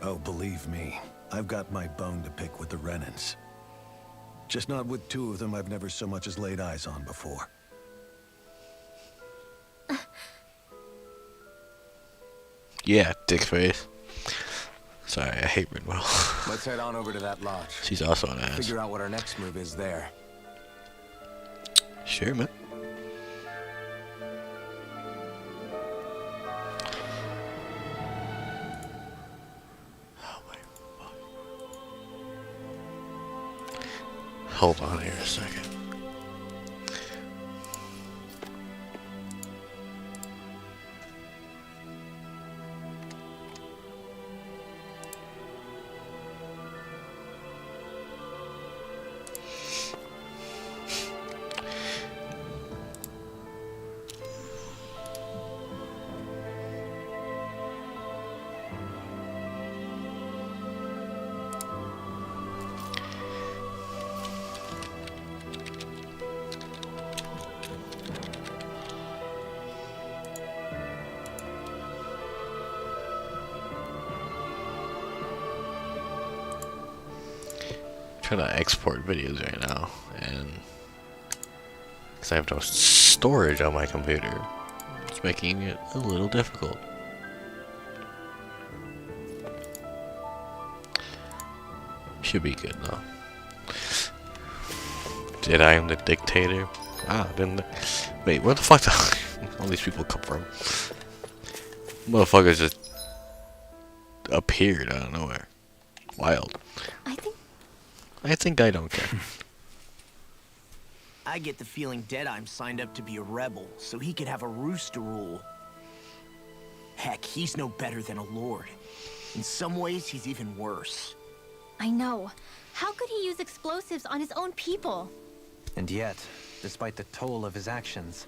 Oh, believe me, I've got my bone to pick with the Renans. Just not with two of them I've never so much as laid eyes on before. Yeah, dick face. Sorry, I hate Rinwell. Let's head on over to that lodge. She's also an ass. Figure out what our next move is there. Sure, man. Oh my fuck. Hold on here a second. Trying to export videos right now, and because I have no storage on my computer, it's making it a little difficult. Should be good though. Did I am the dictator? Ah, didn't. Wait, where the fuck did all these people come from? Motherfuckers just appeared out of nowhere. Wild. I think I don't care. I get the feeling Deadheim signed up to be a rebel, so he could have a roost to rule. Heck, he's no better than a lord. In some ways, he's even worse. I know. How could he use explosives on his own people? And yet, despite the toll of his actions,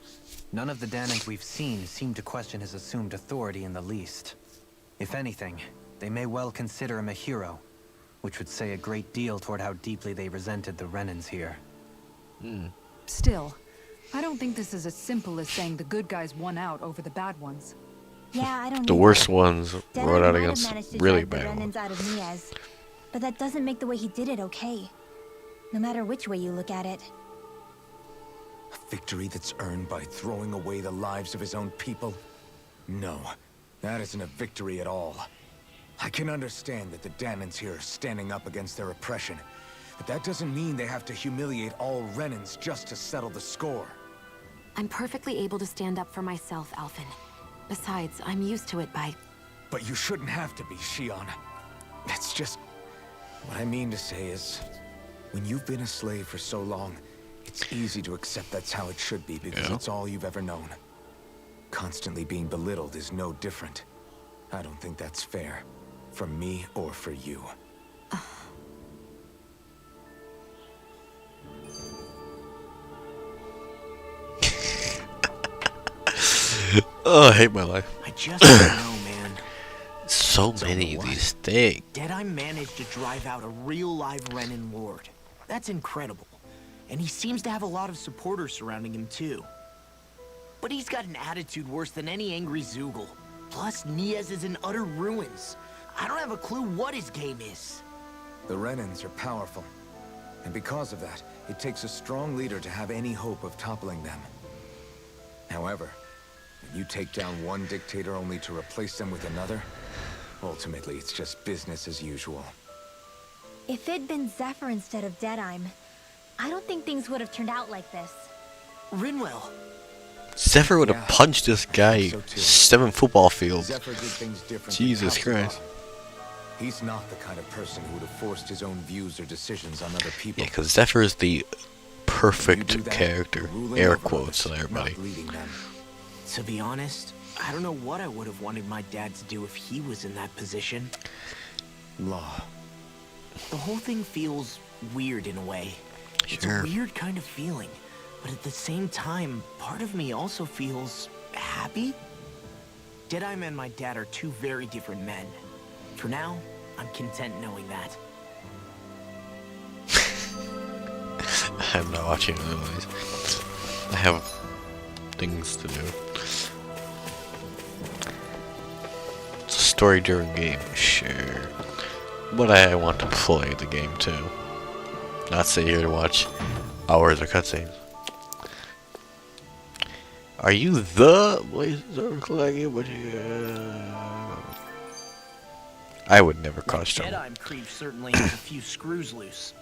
none of the Dahnans we've seen seem to question his assumed authority in the least. If anything, they may well consider him a hero, which would say a great deal toward how deeply they resented the Renans here. Still, I don't think this is as simple as saying the good guys won out over the bad ones. Yeah, I don't The either. worst ones Deadeye wrote out might have against managed to really drive the bad ones. Renans out of Miaz, but that doesn't make the way he did it okay. No matter which way you look at it. A victory that's earned by throwing away the lives of his own people? No, that isn't a victory at all. I can understand that the Dahnans here are standing up against their oppression, but that doesn't mean they have to humiliate all Renans just to settle the score. I'm perfectly able to stand up for myself, Alphen. Besides, I'm used to it by... But you shouldn't have to be, Shion. It's just... What I mean to say is, when you've been a slave for so long, it's easy to accept that's how it should be because it's all you've ever known. Constantly being belittled is no different. I don't think that's fair. For me or for you. Oh, I hate my life. I just don't know, man. So many of these things. Deadeye managed to drive out a real live Renin Lord. That's incredible. And he seems to have a lot of supporters surrounding him too. But he's got an attitude worse than any angry Zoogle. Plus, Niaz is in utter ruins. I don't have a clue what his game is. The Renins are powerful. And because of that, it takes a strong leader to have any hope of toppling them. However, when you take down one dictator only to replace them with another, ultimately it's just business as usual. If it'd been Zephyr instead of Deadeye, I don't think things would have turned out like this. Rinwell. Zephyr would have punched this guy so too. 7 football fields. Zephyr did things different. Jesus Christ. He's not the kind of person who would have forced his own views or decisions on other people. Yeah, because Zephyr is the You do perfect that, character. ruling Air over quotes others, on everybody. not leading them. To be honest, I don't know what I would have wanted my dad to do if he was in that position. Law. The whole thing feels weird in a way. It's a Sure. weird kind of feeling. But at the same time, part of me also feels happy. Deadeye and my dad are two very different men. For now, I'm content knowing that. I'm not watching the movies. I have things to do. It's a story-driven game, sure. But I want to play the game too. Not sit here to watch hours of cutscenes. Are you the I would never cause trouble. Deadeye Creep certainly has a few screws loose.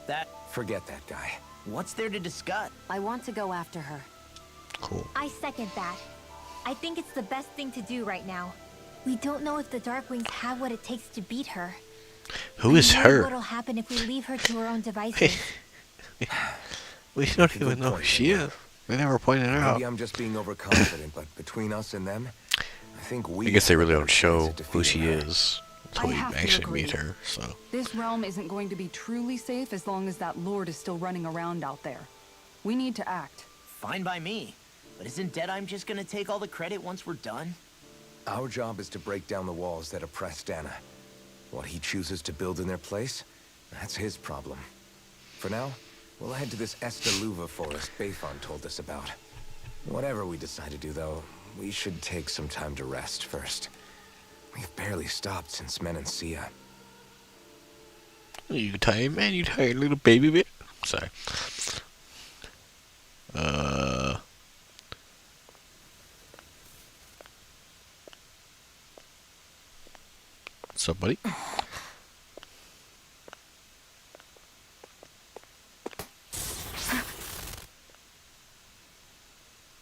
Forget that guy. What's there to discuss? I want to go after her. Cool. I second that. I think it's the best thing to do right now. We don't know if the Darkwings have what it takes to beat her. Who is I wonder her? what'll happen if we leave her to her own devices. We don't even know who she is. They never pointed her out. Maybe I'm just being overconfident, but between us and them, I think we... I guess they really have don't a show chance at who she defeating her. is until I we have to actually agree. meet her, so. This realm isn't going to be truly safe as long as that Lord is still running around out there. We need to act. Fine by me. But isn't Deadeye just gonna take all the credit once we're done? Our job is to break down the walls that oppress Dana. What he chooses to build in their place, that's his problem. For now, we'll head to this Estaluva forest Bayfon told us about. Whatever we decide to do, though, we should take some time to rest first. We've barely stopped since Menancia. You tired, man? You tired, little baby bit? Sorry. What's up, buddy?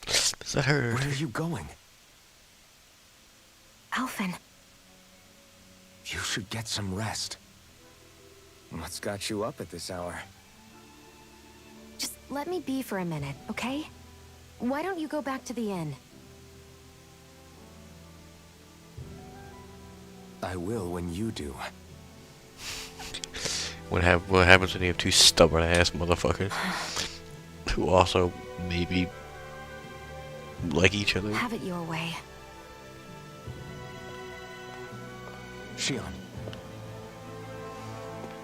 Is that her? Where are you going? Alphen. You should get some rest. What's got you up at this hour? Just let me be for a minute, okay? Why don't you go back to the inn? I will when you do. What happens when you have two stubborn-ass motherfuckers who also maybe like each other? Have it your way. Shion.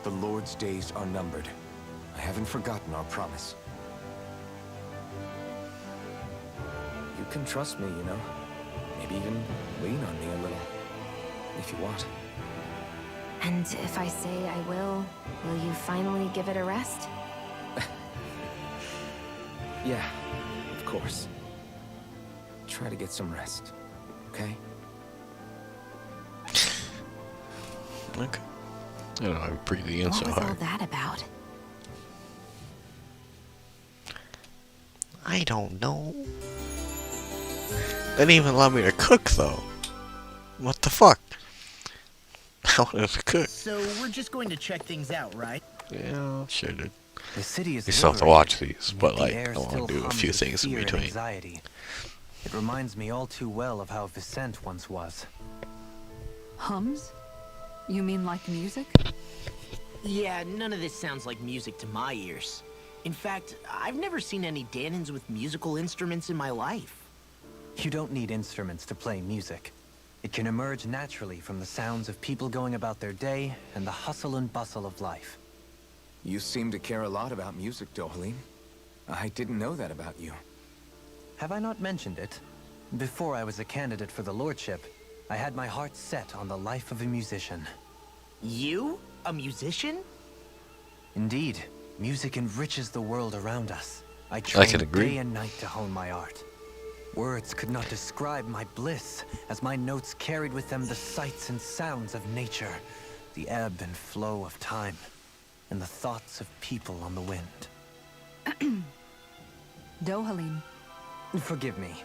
The Lord's days are numbered. I haven't forgotten our promise. You can trust me, you know. Maybe even lean on me a little. If you want. And if I say I will you finally give it a rest? Yeah, of course. Try to get some rest, okay? Okay. I don't know, I'm breathing in What so was all hard. that about? I don't know. They didn't even allow me to cook, though. What the fuck? I wanted to cook. So we're just going to check things out, right? Yeah, sure did. The city is You still have to liberated, watch these, yet but the like, air I want still to do a hums few with things in fear and between. anxiety. It reminds me all too well of how Vicente once was. Hums? You mean like music? Yeah, none of this sounds like music to my ears. In fact, I've never seen any Danins with musical instruments in my life. You don't need instruments to play music. It can emerge naturally from the sounds of people going about their day and the hustle and bustle of life. You seem to care a lot about music, Dohalim. I didn't know that about you. Have I not mentioned it? Before I was a candidate for the lordship, I had my heart set on the life of a musician. You? A musician? Indeed, music enriches the world around us. I can trained agree. day and night to hone my art. Words could not describe my bliss, as my notes carried with them the sights and sounds of nature, the ebb and flow of time, and the thoughts of people on the wind. Dohalim. Forgive me.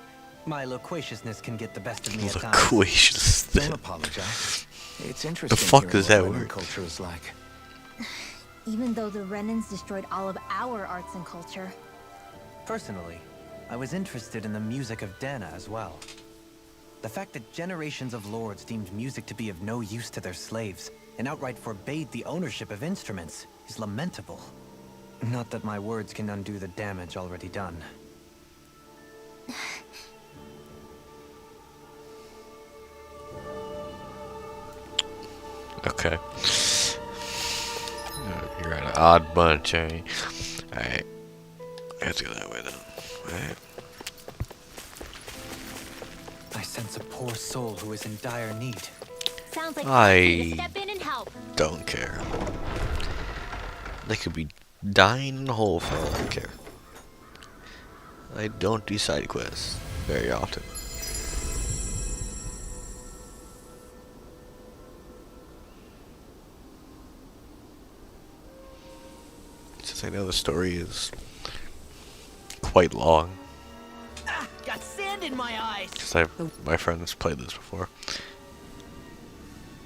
My loquaciousness can get the best of me at times. Loquacious. Don't apologize. It's interesting fuck hearing is that what Renan word? culture is like. Even though the Renans destroyed all of our arts and culture. Personally, I was interested in the music of Dana as well. The fact that generations of lords deemed music to be of no use to their slaves and outright forbade the ownership of instruments is lamentable. Not that my words can undo the damage already done. Okay. You're an odd bunch, eh? Alright. Let's go that way then. Alright. I sense a poor soul who is in dire need. Sounds like I time to step in and help. don't care. They could be dying in a hole for all I care. I don't do side quests very often. Since I know the story is quite long. Ah, got sand in my eyes. Because my friends played this before.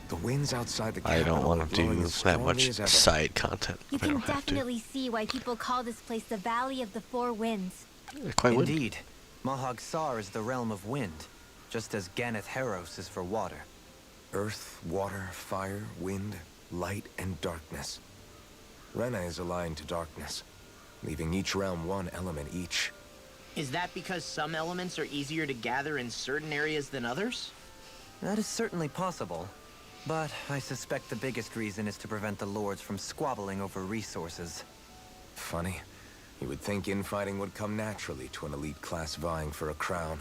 The winds outside the I don't capital want are to do blowing as that strongly much as ever. side content. You if I can don't have to. definitely see why people call this place the Valley of the Four Winds. Yeah, quite would. Indeed, Mahag Sar is the realm of wind, just as Ganeth Heros is for water. Earth, water, fire, wind, light, and darkness. Rena is aligned to darkness, leaving each realm one element each. Is that because some elements are easier to gather in certain areas than others? That is certainly possible, but I suspect the biggest reason is to prevent the lords from squabbling over resources. Funny. You would think infighting would come naturally to an elite class vying for a crown.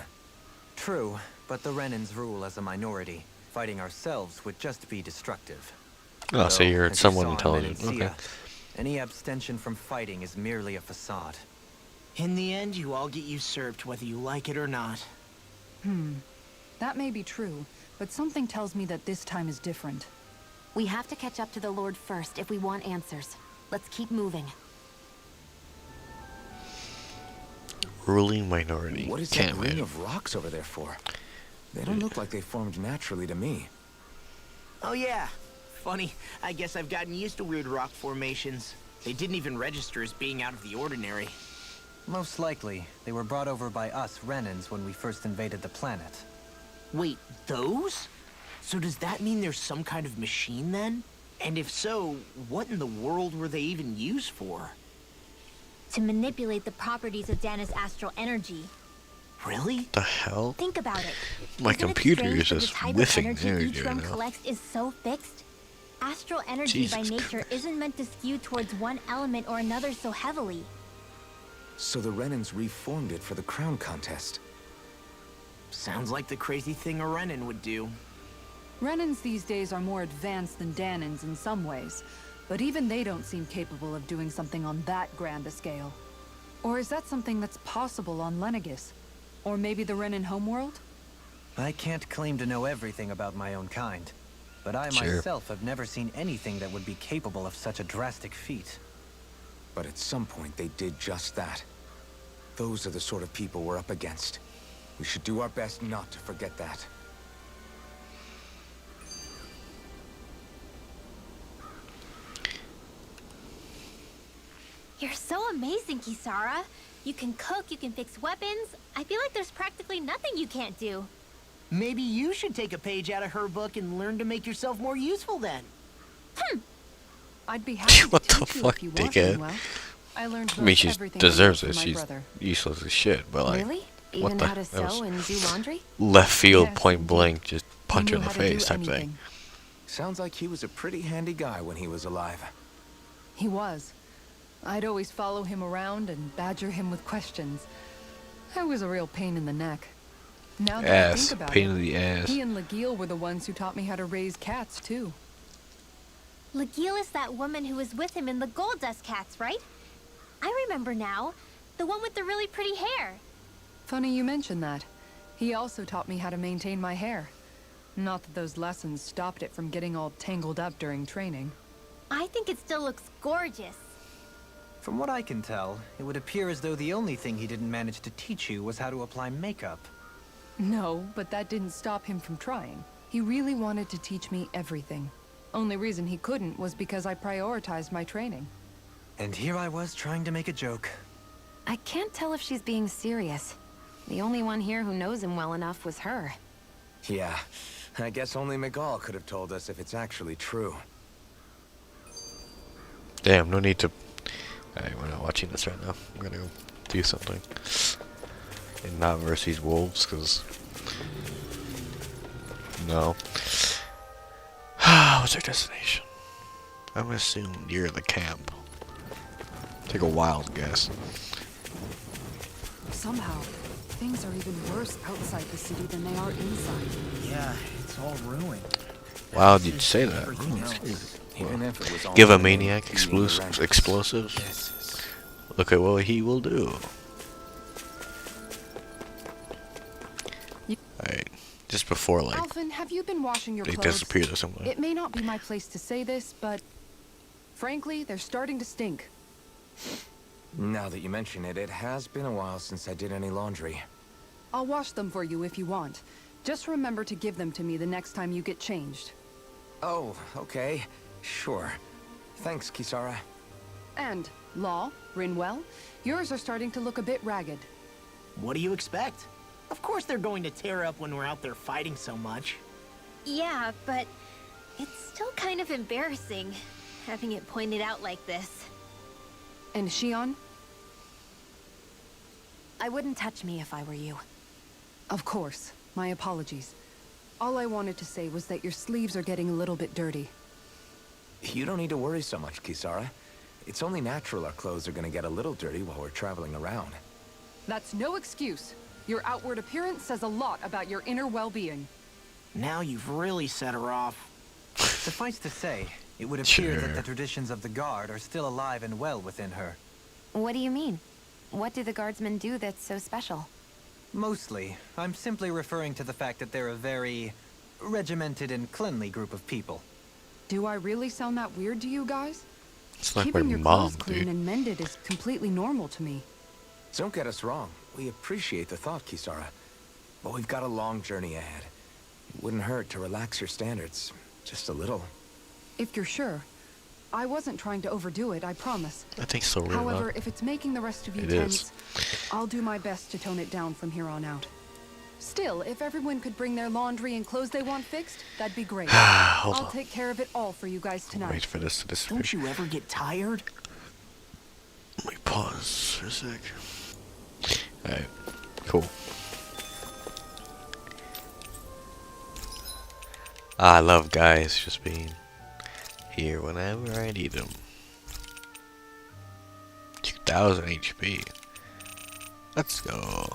True, but the Renans rule as a minority. Fighting ourselves would just be destructive. Oh, so Though, you're as you somewhat saw in intelligent. Menencia, Okay. Any abstention from fighting is merely a facade. In the end, you all get usurped whether you like it or not. That may be true, but something tells me that this time is different. We have to catch up to the Lord first if we want answers. Let's keep moving. Ruling minority. What is Can't that ring imagine. of rocks over there for? They don't look like they formed naturally to me. Oh yeah. Funny, I guess I've gotten used to weird rock formations. They didn't even register as being out of the ordinary. Most likely, they were brought over by us Renans when we first invaded the planet. Wait, those? So does that mean there's some kind of machine then? And if so, what in the world were they even used for? To manipulate the properties of Dana's astral energy. Really? The hell? Think about it. My Isn't it computer strange is that the just type of whiffing energy energy each right realm now. collects is so fixed? Astral energy by Jesus nature Christ. isn't meant to skew towards one element or another so heavily. So the Renans reformed it for the crown contest. Sounds like the crazy thing a Renan would do. Renans these days are more advanced than Danans in some ways, but even they don't seem capable of doing something on that grand a scale. Or is that something that's possible on Lenegis? Or maybe the Renan homeworld? I can't claim to know everything about my own kind, but I Sure. myself have never seen anything that would be capable of such a drastic feat. But at some point they did just that. Those are the sort of people we're up against. We should do our best not to forget that. You're so amazing, Kisara. You can cook, you can fix weapons. I feel like there's practically nothing you can't do. Maybe you should take a page out of her book and learn to make yourself more useful then. I'd be happy to What the teach you fuck, if you want, dickhead? Manuel. I learned I mean, she most everything I deserves know it. from my She's brother. useless as shit, but like, Really? What Even the? how to That was sew and do laundry? left field, Yes, point indeed. blank, just punch He her in knew the how to do face type thing. anything. Sounds like he was a pretty handy guy when he was alive. He was. I'd always follow him around and badger him with questions. I was a real pain in the neck. Now that I Ass. think about Pain it, in the ass. he and Legil were the ones who taught me how to raise cats, too. Legil is that woman who was with him in the Gold Dust Cats, right? I remember now. The one with the really pretty hair. Funny you mention that. He also taught me how to maintain my hair. Not that those lessons stopped it from getting all tangled up during training. I think it still looks gorgeous. From what I can tell, it would appear as though the only thing he didn't manage to teach you was how to apply makeup. No, but that didn't stop him from trying. He really wanted to teach me everything. Only reason he couldn't was because I prioritized my training. And here I was trying to make a joke. I can't tell if she's being serious. The only one here who knows him well enough was her. Yeah, I guess only Miguel could have told us if it's actually true. Damn, no need to. Alright, we're not watching this right now. I'm gonna go do something. And not versus wolves, because. No. What's our destination? I'm gonna assume near the camp. Take a wild guess. Somehow, things are even worse outside the city than they are inside. Yeah, it's all ruined. Wow, did you say that? Everything else. Even if it was all Give a in the name maniac of feeding the explosives. Rangers. Explosives. Look at what he will do. Alright, just before like Alvin, have you been washing your they clothes? disappeared or something. It may not be my place to say this, but frankly, they're starting to stink. Now that you mention it, it has been a while since I did any laundry. I'll wash them for you if you want. Just remember to give them to me the next time you get changed. Oh, okay. Sure. Thanks, Kisara. And, Law, Rinwell, yours are starting to look a bit ragged. What do you expect? Of course they're going to tear up when we're out there fighting so much. Yeah, but it's still kind of embarrassing having it pointed out like this. And Shion? I wouldn't touch me if I were you. Of course. My apologies. All I wanted to say was that your sleeves are getting a little bit dirty. You don't need to worry so much, Kisara. It's only natural our clothes are gonna get a little dirty while we're traveling around. That's no excuse. Your outward appearance says a lot about your inner well-being. Now you've really set her off. Suffice to say, it would appear Sure. that the traditions of the Guard are still alive and well within her. What do you mean? What do the guardsmen do that's so special? Mostly, I'm simply referring to the fact that they're a very regimented and cleanly group of people. Do I really sound that weird to you guys? It's like my Keeping your mom, clothes clean dude. and mended is completely normal to me. Don't get us wrong. We appreciate the thought, Kisara. But we've got a long journey ahead. It wouldn't hurt to relax your standards. Just a little. If you're sure. I wasn't trying to overdo it, I promise. I think so, really. However, if it's making the rest of you It tense, I'll do my best to tone it down from here on out. Still, if everyone could bring their laundry and clothes they want fixed, that'd be great. Hold I'll on. take care of it all for you guys tonight. Wait for this to disappear. Don't you ever get tired? Let me pause for a sec. Alright, cool. I love guys just being here whenever I need them. 2000 HP. Let's go.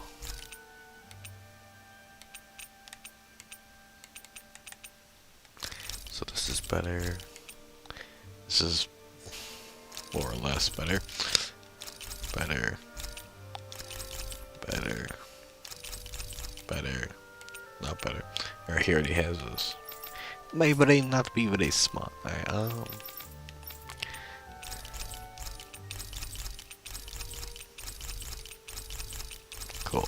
So this is better. This is more or less better. Better. Better. Better. Not better. Or he already has this. My brain not be very smart. Cool.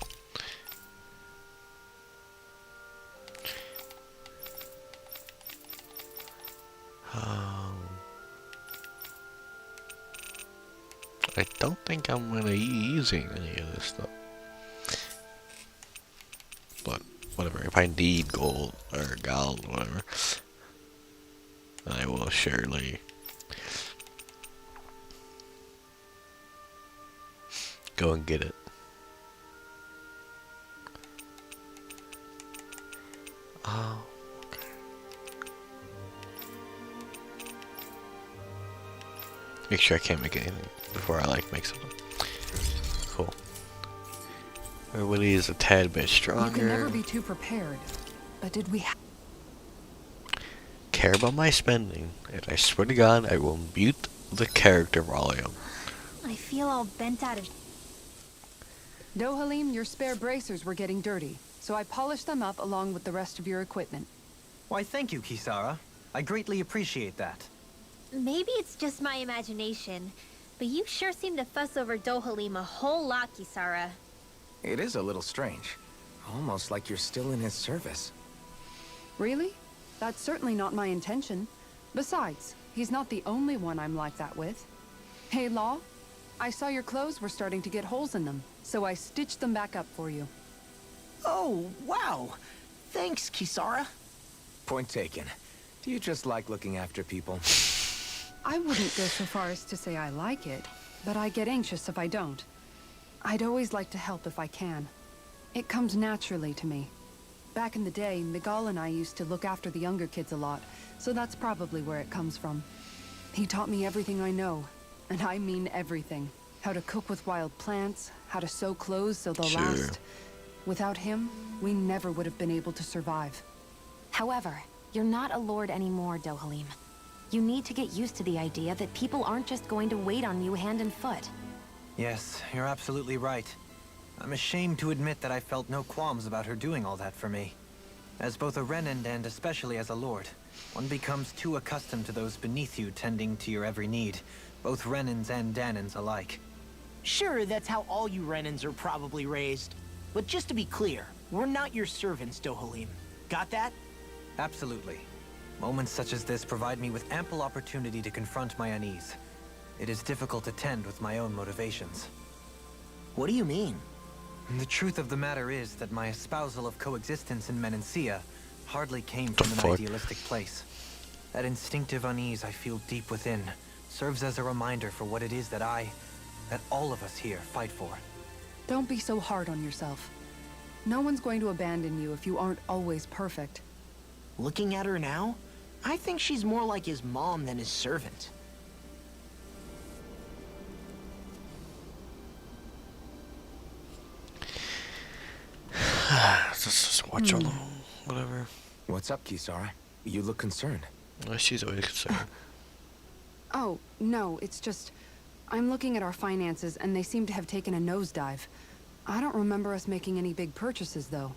I don't think I'm gonna be using any of this stuff. But whatever, if I need gold or gold, whatever, I will surely go and get it. Oh. Make sure I can't make anything before I like make something. Cool. Everybody is a tad bit stronger. You can never be too prepared. But did we care about my spending, and I swear to God, I will mute the character volume. I feel all bent out of... Dohalim, your spare bracers were getting dirty, so I polished them up along with the rest of your equipment. Why, thank you, Kisara. I greatly appreciate that. Maybe it's just my imagination, but you sure seem to fuss over Dohalim a whole lot, Kisara. It is a little strange. Almost like you're still in his service. Really? That's certainly not my intention. Besides, he's not the only one I'm like that with. Hey, Law, I saw your clothes were starting to get holes in them, so I stitched them back up for you. Oh, wow. Thanks, Kisara. Point taken. Do you just like looking after people? I wouldn't go so far as to say I like it, but I get anxious if I don't. I'd always like to help if I can. It comes naturally to me. Back in the day, Miguel and I used to look after the younger kids a lot, so that's probably where it comes from. He taught me everything I know, and I mean everything. How to cook with wild plants, how to sew clothes so they'll last. Without him, we never would have been able to survive. However, you're not a lord anymore, Dohalim. You need to get used to the idea that people aren't just going to wait on you hand and foot. Yes, you're absolutely right. I'm ashamed to admit that I felt no qualms about her doing all that for me. As both a Renan and especially as a lord, one becomes too accustomed to those beneath you tending to your every need, both Renans and Danans alike. Sure, that's how all you Renans are probably raised. But just to be clear, we're not your servants, Dohalim. Got that? Absolutely. Moments such as this provide me with ample opportunity to confront my unease. It is difficult to tend with my own motivations. What do you mean? The truth of the matter is that my espousal of coexistence in Menancia hardly came from an idealistic place. That instinctive unease I feel deep within serves as a reminder for what it is that all of us here fight for. Don't be so hard on yourself. No one's going to abandon you if you aren't always perfect. Looking at her now, I think she's more like his mom than his servant. Just watch all the whatever. What's up, Kisara? You look concerned. Well, she's always concerned. Oh, no, it's just... I'm looking at our finances and they seem to have taken a nosedive. I don't remember us making any big purchases, though.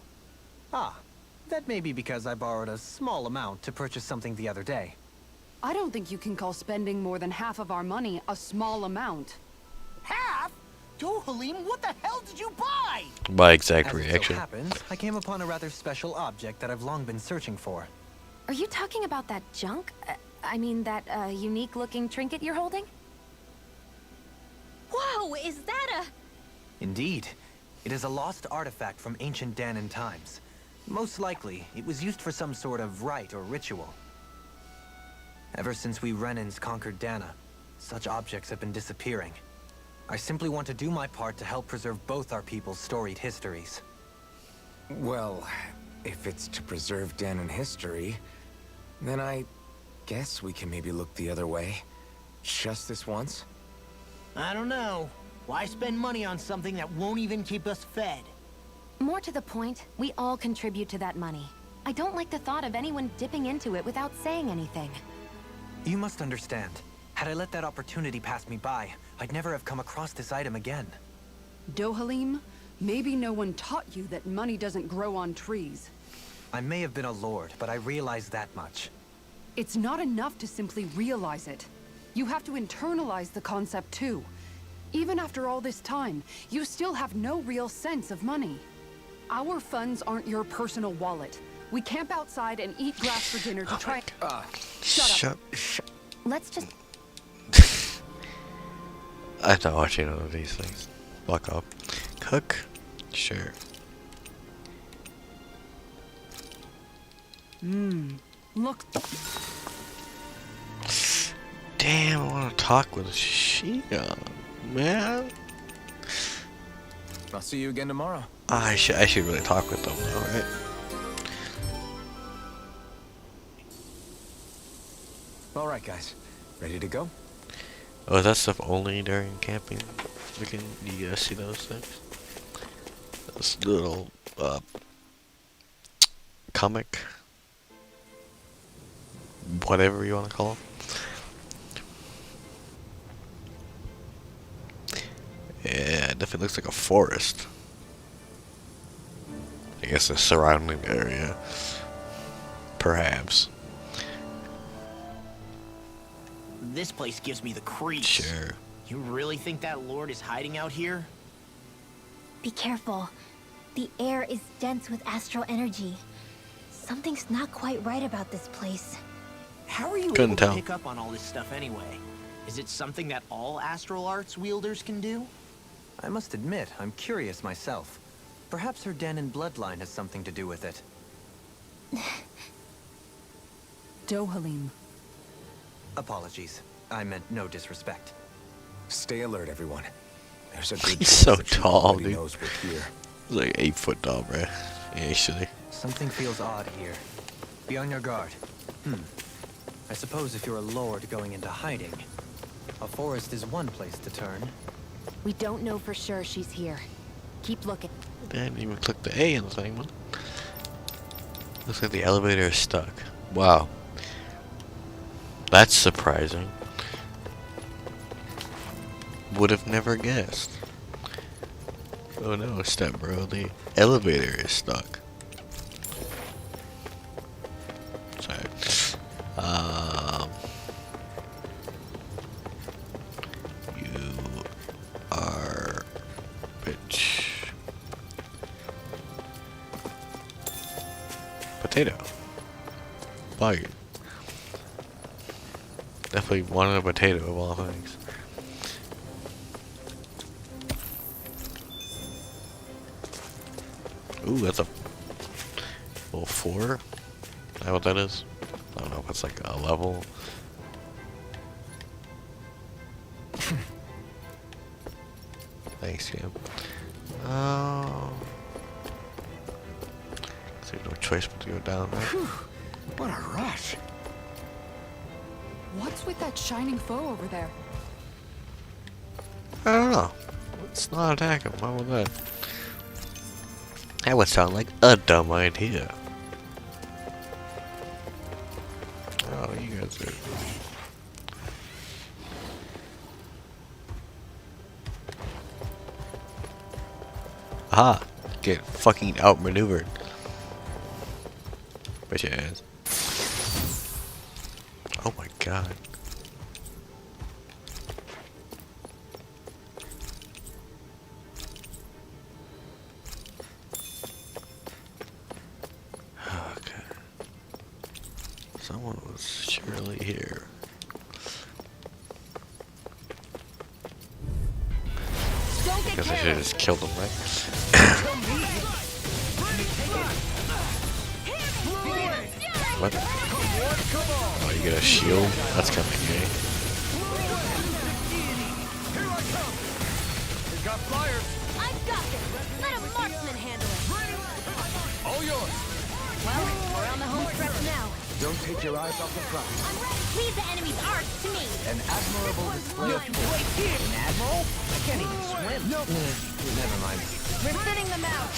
Ah, that may be because I borrowed a small amount to purchase something the other day. I don't think you can call spending more than half of our money a small amount. Half? Dohalim, what the hell did you buy? My exact As it reaction. so happens, I came upon a rather special object that I've long been searching for. Are you talking about that junk? I mean, that unique-looking trinket you're holding? Whoa, is that a... Indeed. It is a lost artifact from ancient Danan times. Most likely, it was used for some sort of rite or ritual. Ever since we Renans conquered Dana, such objects have been disappearing. I simply want to do my part to help preserve both our people's storied histories. Well, if it's to preserve Danan history, then I guess we can maybe look the other way. Just this once? I don't know. Why spend money on something that won't even keep us fed? More to the point, we all contribute to that money. I don't like the thought of anyone dipping into it without saying anything. You must understand. Had I let that opportunity pass me by, I'd never have come across this item again. Dohalim, maybe no one taught you that money doesn't grow on trees. I may have been a lord, but I realize that much. It's not enough to simply realize it. You have to internalize the concept too. Even after all this time, you still have no real sense of money. Our funds aren't your personal wallet. We camp outside and eat grass for dinner to try... Shut up. Let's just... I'm not watching all of these things. Fuck up. Cook? Sure. Look... Damn, I want to talk with Shia, man. I'll see you again tomorrow. I should really talk with them, alright? All right, guys. Ready to go? Oh, is that stuff only during camping? You guys see those things? This little comic, whatever you want to call them. Yeah, it definitely looks like a forest. I guess the surrounding area, perhaps. This place gives me the creeps. Sure. You really think that lord is hiding out here? Be careful. The air is dense with astral energy. Something's not quite right about this place. How are you Couldn't able tell. to pick up on all this stuff anyway? Is it something that all astral arts wielders can do? I must admit, I'm curious myself. Perhaps her Danon bloodline has something to do with it. Dohalim. Apologies. I meant no disrespect. Stay alert, everyone. There's a good He's chance so that she tall, already dude. knows we're here. He's like 8 foot tall, bruh. Actually. Something feels odd here. Be on your guard. I suppose if you're a lord going into hiding, a forest is one place to turn. We don't know for sure she's here. Keep looking. They didn't even click the A in the thing, man. Looks like the elevator is stuck. Wow. That's surprising. Would have never guessed. Oh no, step bro, the elevator is stuck. Sorry. You are bitch. Potato. Bug. Definitely wanted a potato of all things. Ooh, that's a level 4. Is that what that is? I don't know if it's like a level. Thanks, Cam. Oh. So you have no choice but to go down there. What a rush. What's with that shining foe over there? I don't know. Let's not attack him. How about that? That would sound like a dumb idea. Oh, you guys are... Aha! Get fucking outmaneuvered. Bet your ass. Oh my god. Okay. Someone was surely here. Guess I should have just killed him, right? What? Oh, you get a shield? That's kind of gay. Got flyers. I've got this. Let a marksman handle it. All yours. Well, we're on the home stretch now. Don't take your eyes off the prize. I'm ready. Leave the enemy's arts to me. An admirable display of force. An admiral? I can't even swim. Never mind. We're thinning them out.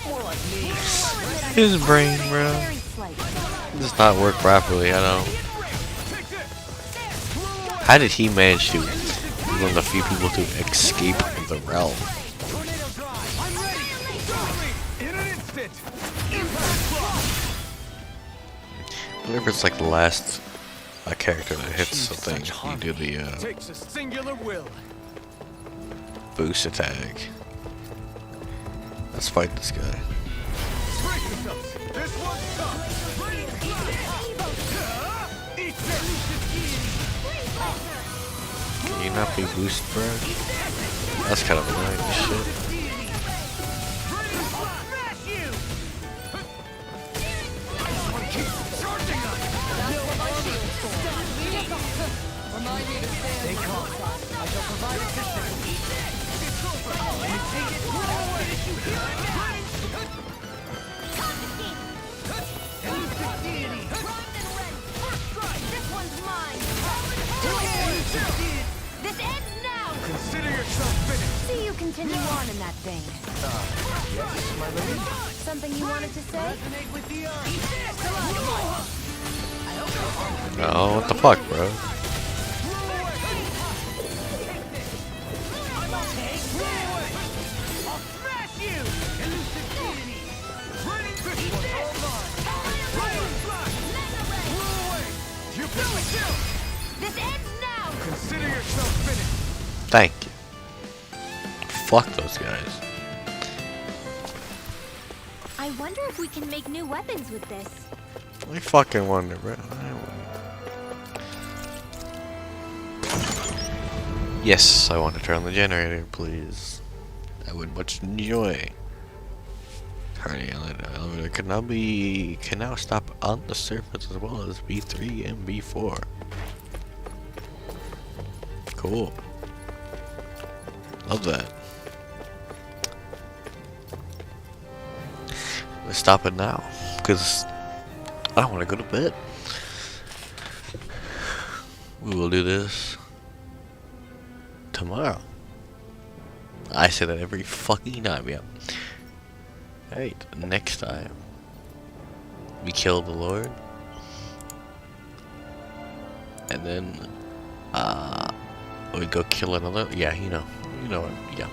More like me. His brain, bro. Very slight. Does not work properly, I know. How did he manage to be one of the few people to escape the realm? In an instant. I believe it's like the last character that hits the thing. You do the Takes a singular will. boost attack. Let's fight this guy. Brace yourselves. This one's tough. Eat this. Can you not be boost, bro? That's kind of annoying as shit. Stay calm. I shall provide assistance. This one's mine. Consider yourself finished. See you continue on in that thing. Yes, my lady? Something you wanted to say? Oh, what the fuck, bro? This ends now! Consider yourself finished. Thank you. Fuck those guys. I wonder if we can make new weapons with this. I fucking wonder, bro. Yes, I want to turn on the generator, please. I would much enjoy. Turning on the elevator can now stop on the surface as well as B3 and B4. Cool. Love that. Let's stop it now, because I want to go to bed. We will do this tomorrow. I say that every fucking time, yeah. Alright, next time we kill the Lord. And then we go kill another, yeah, you know what, yeah.